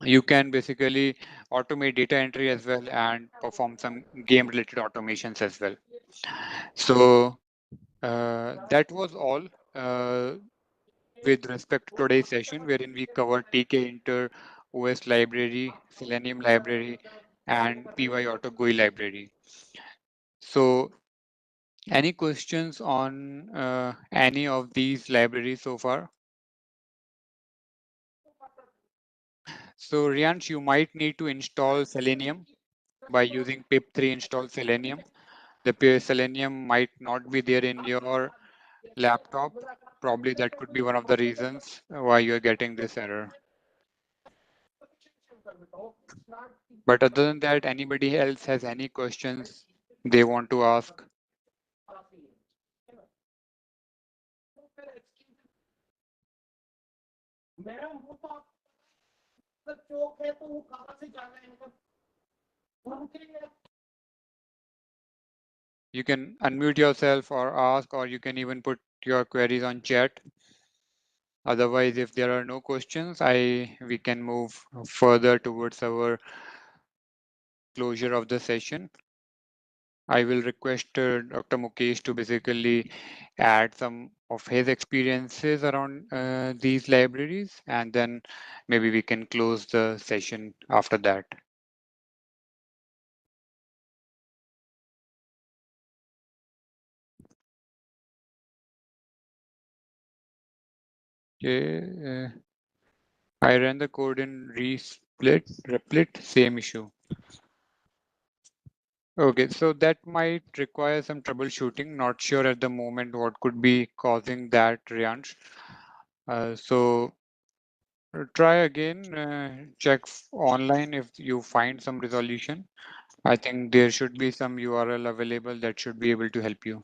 You can basically automate data entry as well and perform some game related automations as well. So that was all with respect to today's session, wherein we covered TK Inter, OS library, Selenium library, and PyAuto GUI library. So any questions on any of these libraries so far? So Riansh, you might need to install Selenium by using pip3 install Selenium. The pure Selenium might not be there in your laptop. Probably that could be one of the reasons why you're getting this error. But other than that, anybody else has any questions they want to ask? You can unmute yourself or ask, or you can even put your queries on chat. Otherwise, if there are no questions, we can move further towards our closure of the session. I will request Dr. Mukesh to basically add some of his experiences around these libraries, and then maybe we can close the session after that. Okay, I ran the code in Replit, same issue. Okay, so that might require some troubleshooting. Not sure at the moment what could be causing that, Riansh. So try again, check online if you find some resolution. I think there should be some URL available that should be able to help you.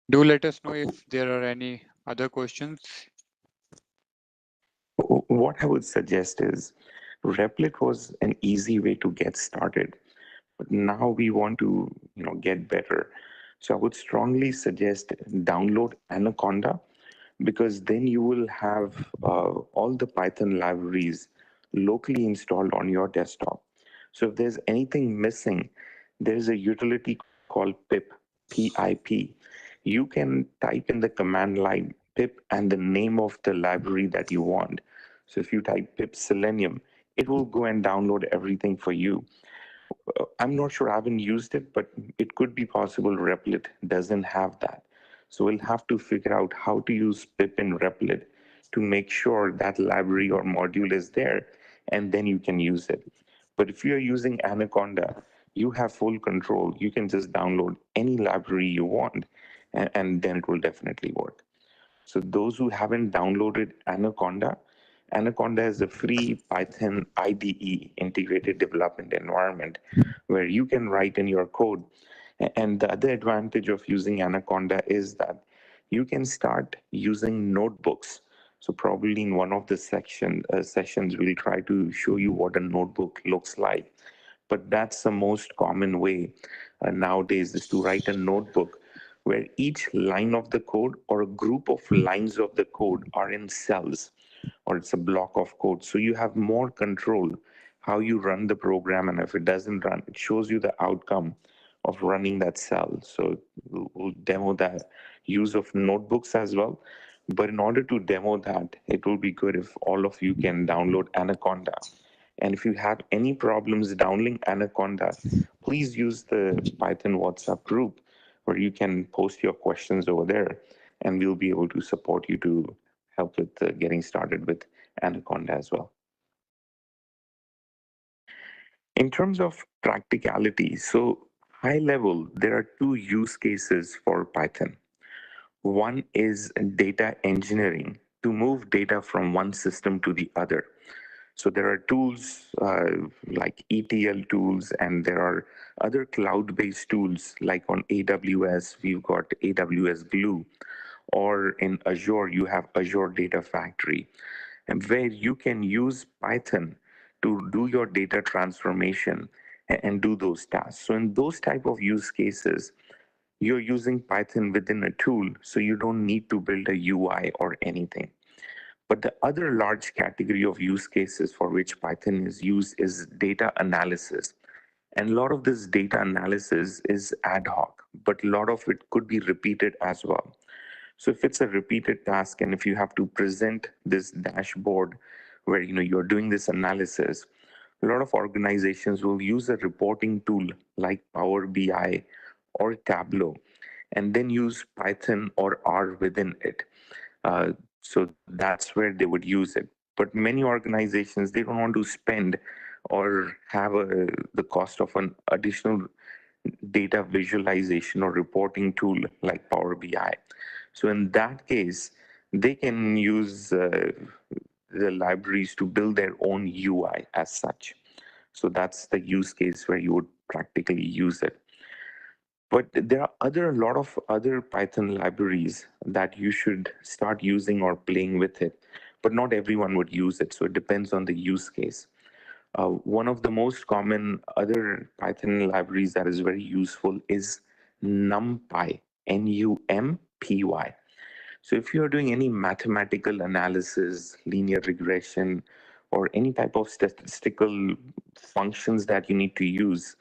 Do let us know if there are any other questions. What I would suggest is Replit was an easy way to get started, but now we want to, get better. So I would strongly suggest download Anaconda because then you will have all the Python libraries locally installed on your desktop. So if there's anything missing, there's a utility called pip. You can type in the command line pip and the name of the library that you want. So if you type pip selenium, it will go and download everything for you. I'm not sure, I haven't used it, but it could be possible Replit doesn't have that. So we'll have to figure out how to use pip in Replit to make sure that library or module is there, and then you can use it. But if you're using Anaconda, you have full control. You can just download any library you want, and then it will definitely work. So those who haven't downloaded Anaconda, Anaconda is a free Python IDE, integrated development environment, where you can write in your code. And the other advantage of using Anaconda is that you can start using notebooks. So probably in one of the sessions, we'll try to show you what a notebook looks like. But that's the most common way nowadays, is to write a notebook where each line of the code or a group of lines of the code are in cells, or it's a block of code. So you have more control how you run the program, and if it doesn't run, it shows you the outcome of running that cell. So we'll demo that use of notebooks as well. But in order to demo that, it will be good if all of you can download Anaconda. And if you have any problems downloading Anaconda, please use the Python WhatsApp group where you can post your questions over there, and we'll be able to support you to help with getting started with Anaconda as well. In terms of practicality, so high level, there are two use cases for Python. One is data engineering, to move data from one system to the other. So there are tools like ETL tools, and there are other cloud-based tools like on AWS, we've got AWS Glue, or in Azure, you have Azure Data Factory, and where you can use Python to do your data transformation and do those tasks. So in those type of use cases, you're using Python within a tool, so you don't need to build a UI or anything. But the other large category of use cases for which Python is used is data analysis. And a lot of this data analysis is ad hoc, but a lot of it could be repeated as well. So if it's a repeated task and if you have to present this dashboard where you're doing this analysis, a lot of organizations will use a reporting tool like Power BI or Tableau and then use Python or R within it. So that's where they would use it. But many organizations, they don't want to spend or have the cost of an additional data visualization or reporting tool like Power BI. So in that case, they can use the libraries to build their own UI as such. So that's the use case where you would practically use it. But there are a lot of other Python libraries that you should start using or playing with it, but not everyone would use it. So it depends on the use case. One of the most common other Python libraries that is very useful is NumPy, NUMPY. So if you're doing any mathematical analysis, linear regression, or any type of statistical functions that you need to use,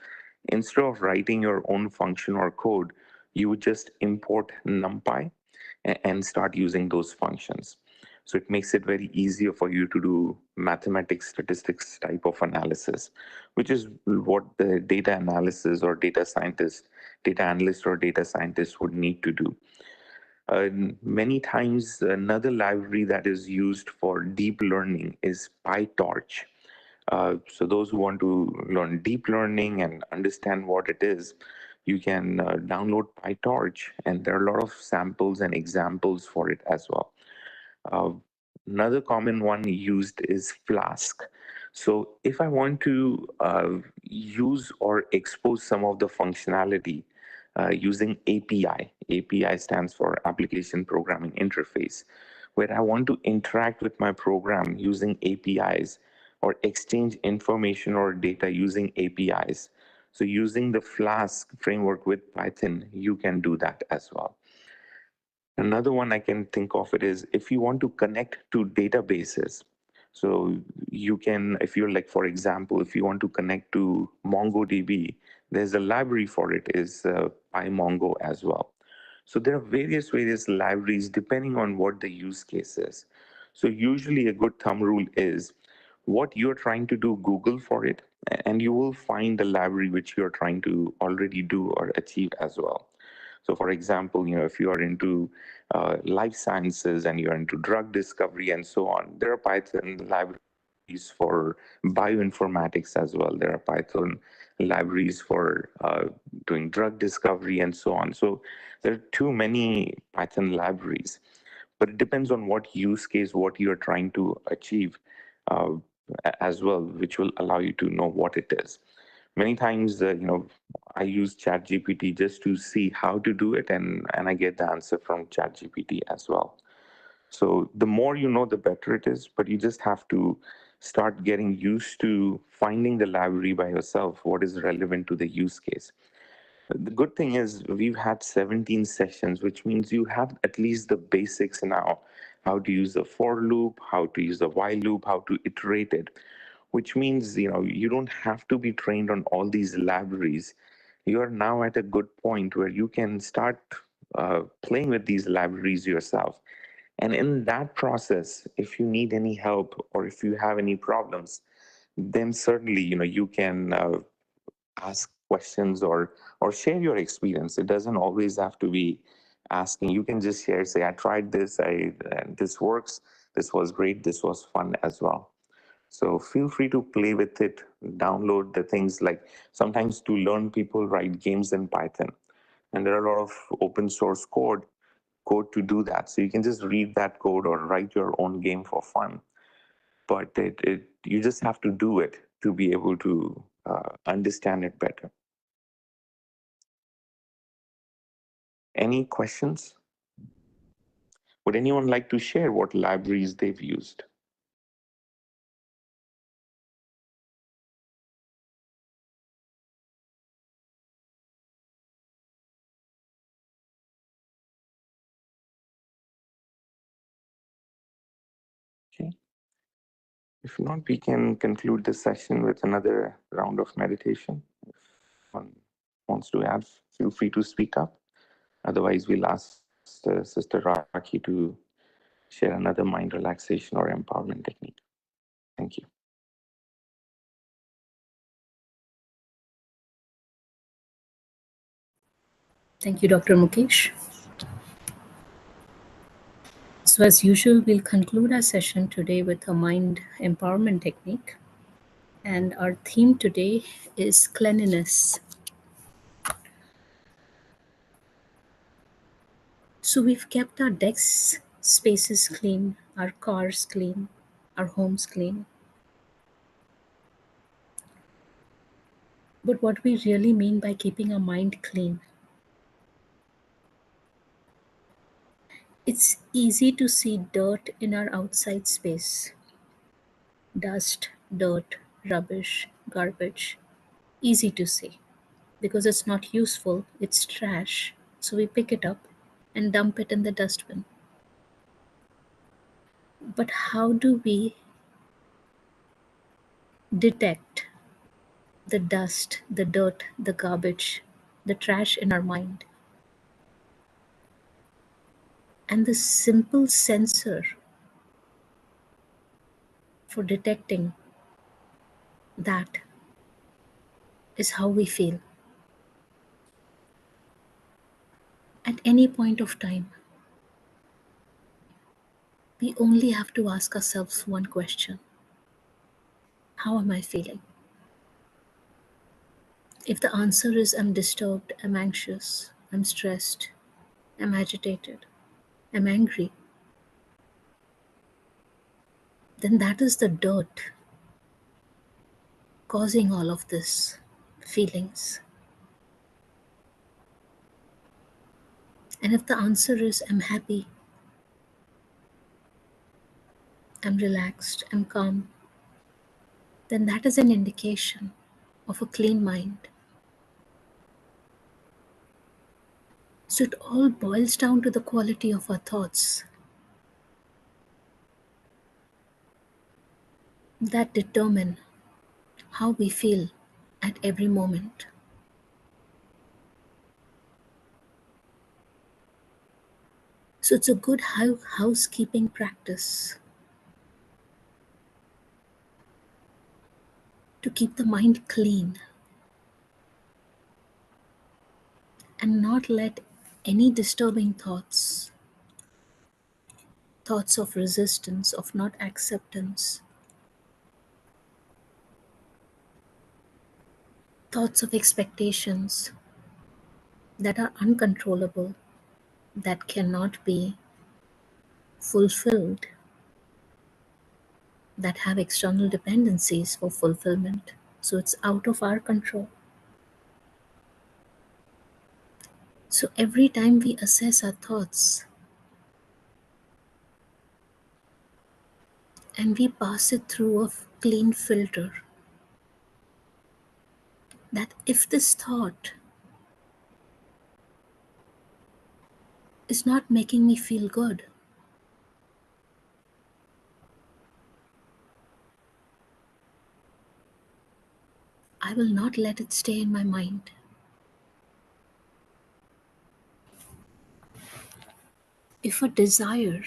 instead of writing your own function or code, you would just import NumPy and start using those functions. So it makes it very easier for you to do mathematics, statistics type of analysis, which is what the data analysis or data scientist, data analyst or data scientist would need to do. Many times, another library that is used for deep learning is PyTorch. So those who want to learn deep learning and understand what it is, you can download PyTorch, and there are a lot of samples and examples for it as well. Uh, Another common one used is Flask. So if I want to use or expose some of the functionality using API, API stands for Application Programming Interface, where I want to interact with my program using APIs or exchange information or data using APIs. So using the Flask framework with Python, you can do that as well. Another one I can think of it is if you want to connect to databases. So you can, if you're like, for example, if you want to connect to MongoDB, there's a library for it is PyMongo as well. So there are various libraries depending on what the use case is. So usually a good thumb rule is what you're trying to do, Google for it, and you will find the library which you're trying to already do or achieve as well. So, for example, if you are into life sciences and you're into drug discovery and so on, there are Python libraries for bioinformatics as well. There are Python libraries for doing drug discovery and so on. So, there are too many Python libraries, but it depends on what use case, what you're trying to achieve uh, as well, which will allow you to know what it is. Many times, I use ChatGPT just to see how to do it, and I get the answer from ChatGPT as well. So the more you know, the better it is. But you just have to start getting used to finding the library by yourself, what is relevant to the use case. The good thing is we've had 17 sessions, which means you have at least the basics now, how to use the for loop, how to use the while loop, how to iterate it, which means you don't have to be trained on all these libraries. You are now at a good point where you can start playing with these libraries yourself. And in that process, if you need any help or if you have any problems, then certainly you can ask questions or share your experience. It doesn't always have to be asking. You can just share, say, I tried this, this works, this was great, this was fun as well. So feel free to play with it, download the things. Like sometimes to learn, people write games in Python, and there are a lot of open source code to do that. So you can just read that code or write your own game for fun. But you just have to do it to be able to understand it better. Any questions? Would anyone like to share what libraries they've used? Okay. If not, we can conclude this session with another round of meditation. If one wants to add feel free to speak up. Otherwise, we'll ask Sister Raki to share another mind relaxation or empowerment technique. Thank you. Thank you, Dr. Mukesh. So, as usual, we'll conclude our session today with a mind empowerment technique. And our theme today is cleanliness. So, we've kept our desk spaces clean, our cars clean, our homes clean. But what we really mean by keeping our mind clean? It's easy to see dirt in our outside space. Dust, dirt, rubbish, garbage. Easy to see because it's not useful, it's trash. So we pick it up and dump it in the dustbin. But how do we detect the dust, the dirt, the garbage, the trash in our mind? And the simple sensor for detecting that is how we feel. At any point of time, we only have to ask ourselves one question: how am I feeling? If the answer is I'm disturbed, I'm anxious, I'm stressed, I'm agitated, I'm angry, then that is the dirt causing all of this feelings. And if the answer is I'm happy, I'm relaxed, I'm calm, then that is an indication of a clean mind. So it all boils down to the quality of our thoughts that determine how we feel at every moment. So it's a good housekeeping practice to keep the mind clean and not let any disturbing thoughts, thoughts of resistance, of not acceptance, thoughts of expectations that are uncontrollable, that cannot be fulfilled, that have external dependencies for fulfillment. So it's out of our control. So every time we assess our thoughts and we pass it through a clean filter, that if this thought is not making me feel good, I will not let it stay in my mind. If a desire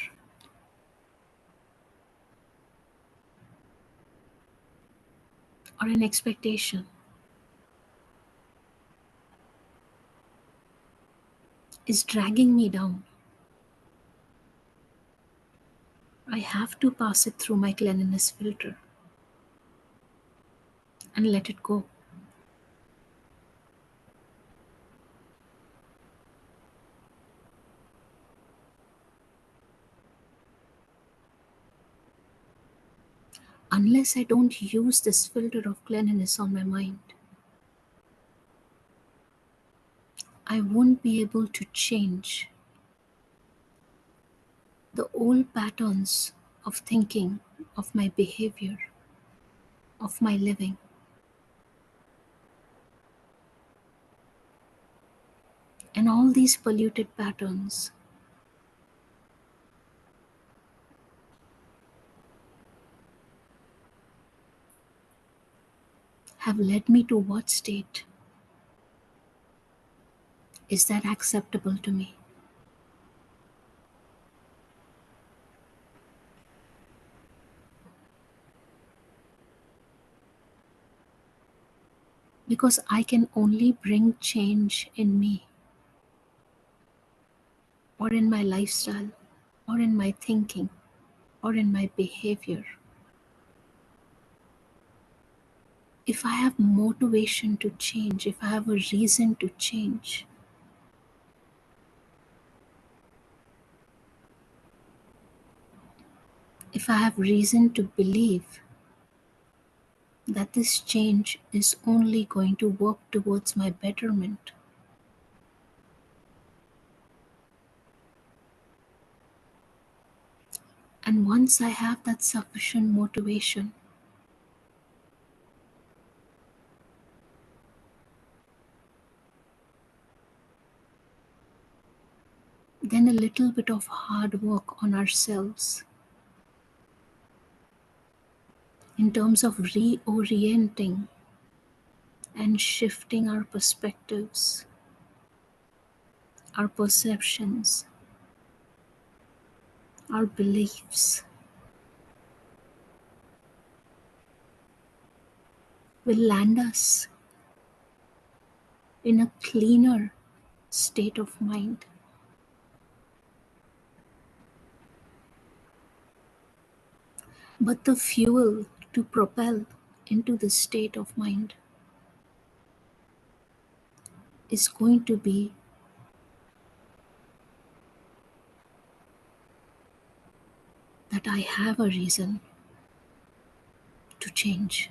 or an expectation is dragging me down, I have to pass it through my cleanliness filter and let it go. Unless I don't use this filter of cleanliness on my mind, I won't be able to change the old patterns of thinking, of my behavior, of my living. And all these polluted patterns have led me to what state? Is that acceptable to me? Because I can only bring change in me, or in my lifestyle, or in my thinking, or in my behavior, if I have motivation to change, if I have a reason to change. If I have reason to believe that this change is only going to work towards my betterment, and once I have that sufficient motivation, then a little bit of hard work on ourselves in terms of reorienting and shifting our perspectives, our perceptions, our beliefs will land us in a cleaner state of mind. But the fuel to propel into this state of mind is going to be that I have a reason to change.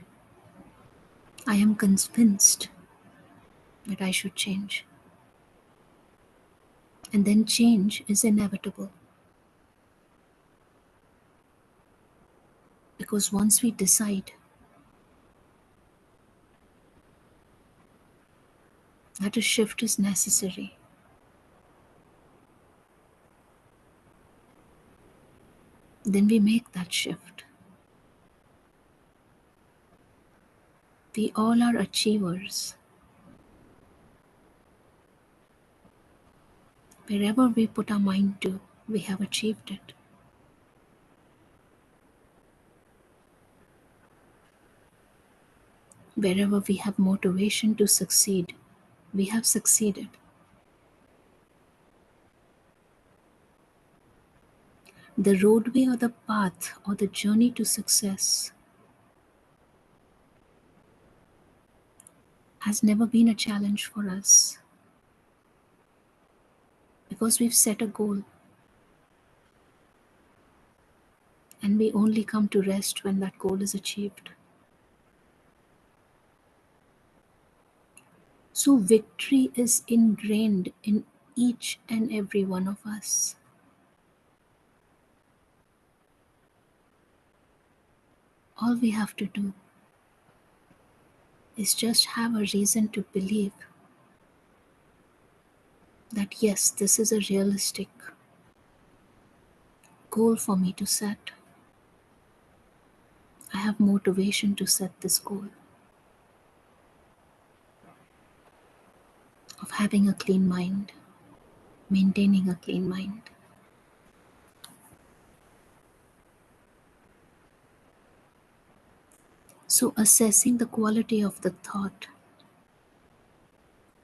I am convinced that I should change. And then change is inevitable. Because once we decide that a shift is necessary, then we make that shift. We all are achievers. Wherever we put our mind to, we have achieved it. Wherever we have motivation to succeed, we have succeeded. The roadway or the path or the journey to success has never been a challenge for us because we've set a goal and we only come to rest when that goal is achieved. So victory is ingrained in each and every one of us. All we have to do is just have a reason to believe that yes, this is a realistic goal for me to set. I have motivation to set this goal of having a clean mind, maintaining a clean mind. So assessing the quality of the thought.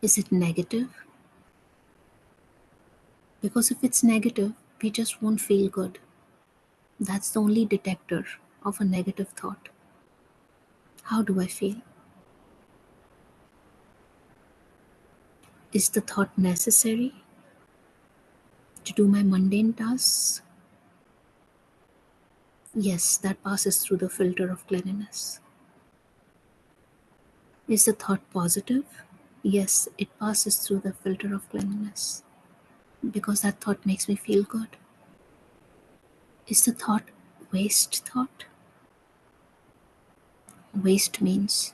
Is it negative? Because if it's negative, we just won't feel good. That's the only detector of a negative thought. How do I feel? Is the thought necessary to do my mundane tasks? Yes, that passes through the filter of cleanliness. Is the thought positive? Yes, it passes through the filter of cleanliness because that thought makes me feel good. Is the thought waste thought? Waste means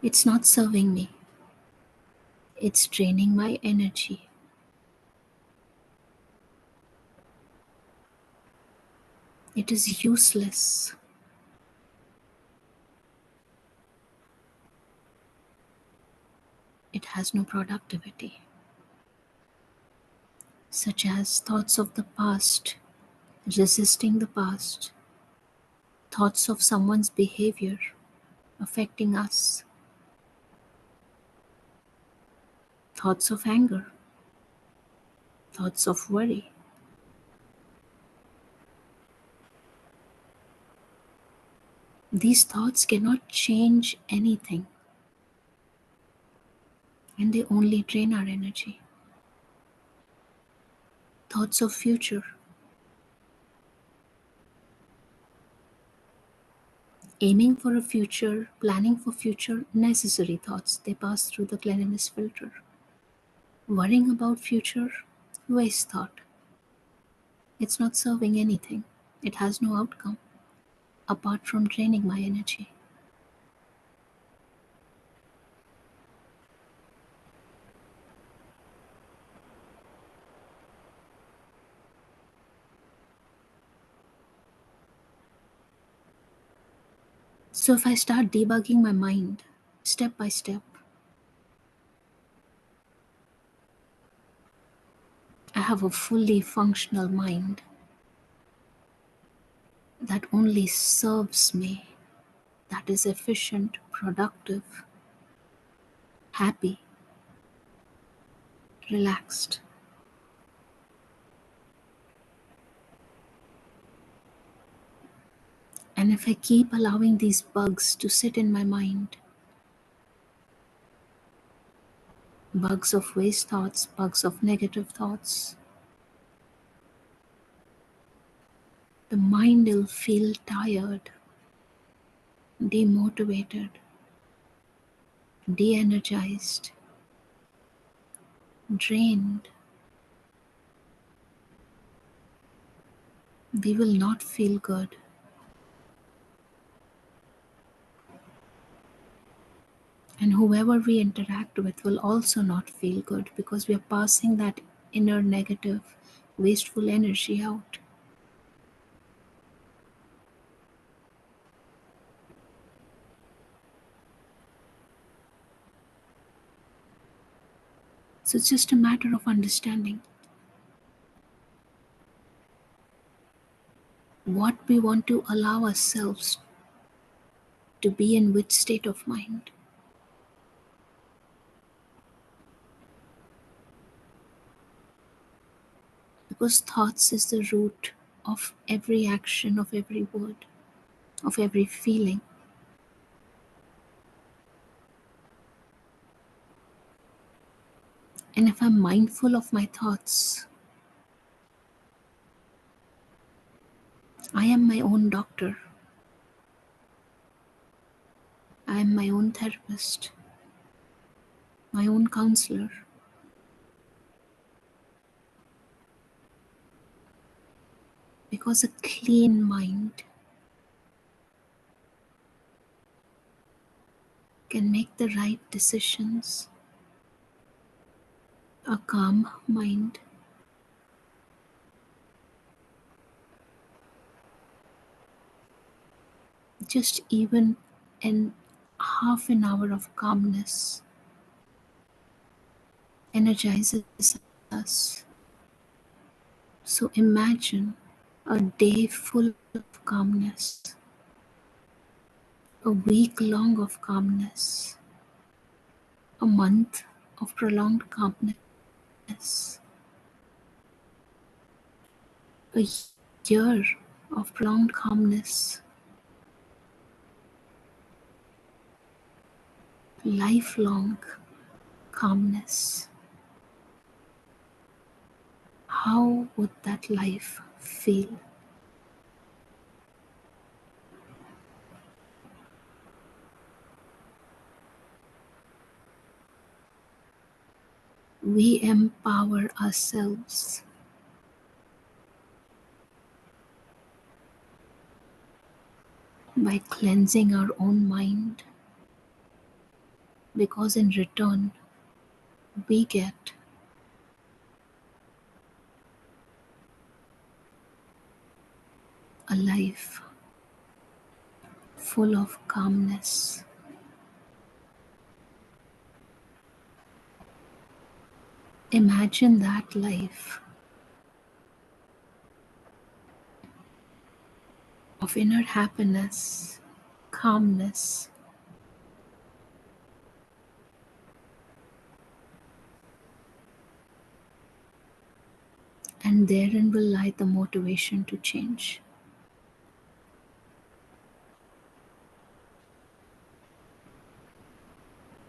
it's not serving me. It's draining my energy. It is useless. It it has no productivity, such as thoughts of the past, resisting the past, thoughts of someone's behavior affecting us, thoughts of anger, thoughts of worry. These thoughts cannot change anything, and they only drain our energy. Thoughts of future, aiming for a future, planning for future, necessary thoughts, they pass through the cleanliness filter. Worrying about future, waste thought. It's not serving anything. It has no outcome apart from draining my energy. So if I start debugging my mind step by step, I have a fully functional mind that only serves me, that is efficient, productive, happy, relaxed. And if I keep allowing these bugs to sit in my mind, bugs of waste thoughts, bugs of negative thoughts, the mind will feel tired, demotivated, de energized, drained. We will not feel good. And whoever we interact with will also not feel good because we are passing that inner negative, wasteful energy out. So it's just a matter of understanding what we want to allow ourselves to be in which state of mind. Because thoughts is the root of every action, of every word, of every feeling. And if I'm mindful of my thoughts, I am my own doctor. I am my own therapist, my own counselor. Because a clean mind can make the right decisions. A calm mind just even in half an hour of calmness energizes us. So imagine a day full of calmness, a week long of calmness, a month of prolonged calmness, a year of prolonged calmness, lifelong calmness. How would that life feel? We empower ourselves by cleansing our own mind, because in return, we get a life full of calmness, Imagine that life of inner happiness, calmness, and therein will lie the motivation to change.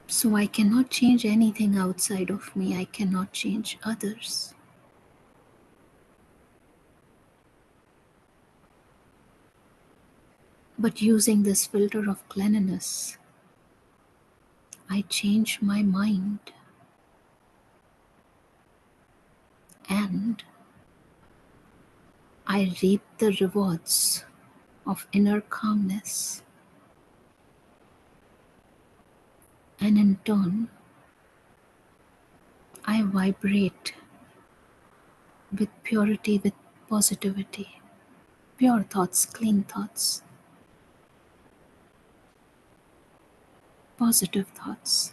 So I cannot change anything outside of me. I cannot change others. But using this filter of cleanliness, I change my mind and I reap the rewards of inner calmness. And in turn, I vibrate with purity, with positivity, pure thoughts, clean thoughts, positive thoughts,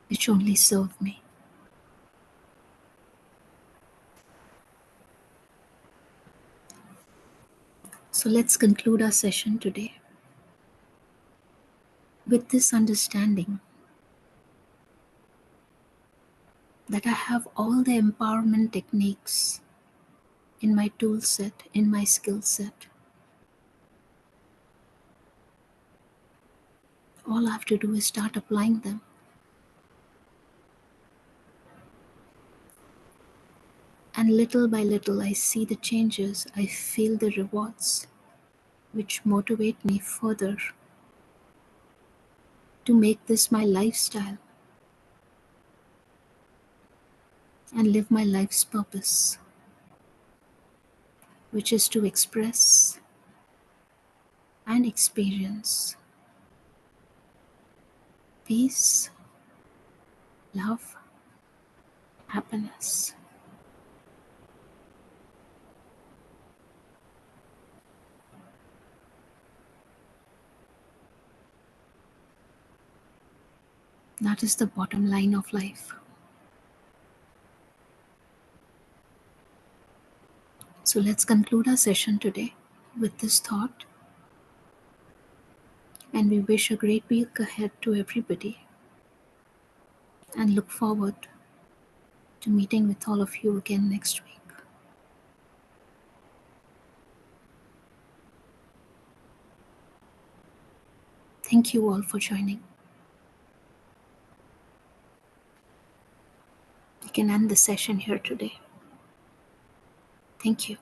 which only serve me. So let's conclude our session today with this understanding that I have all the empowerment techniques in my tool set, in my skill set. All I have to do is start applying them. And little by little, I see the changes, I feel the rewards, which motivate me further to make this my lifestyle and live my life's purpose, which is to express and experience peace, love, happiness. That is the bottom line of life. So let's conclude our session today with this thought, and we wish a great week ahead to everybody and look forward to meeting with all of you again next week. Thank you all for joining. We can end the session here today. Thank you.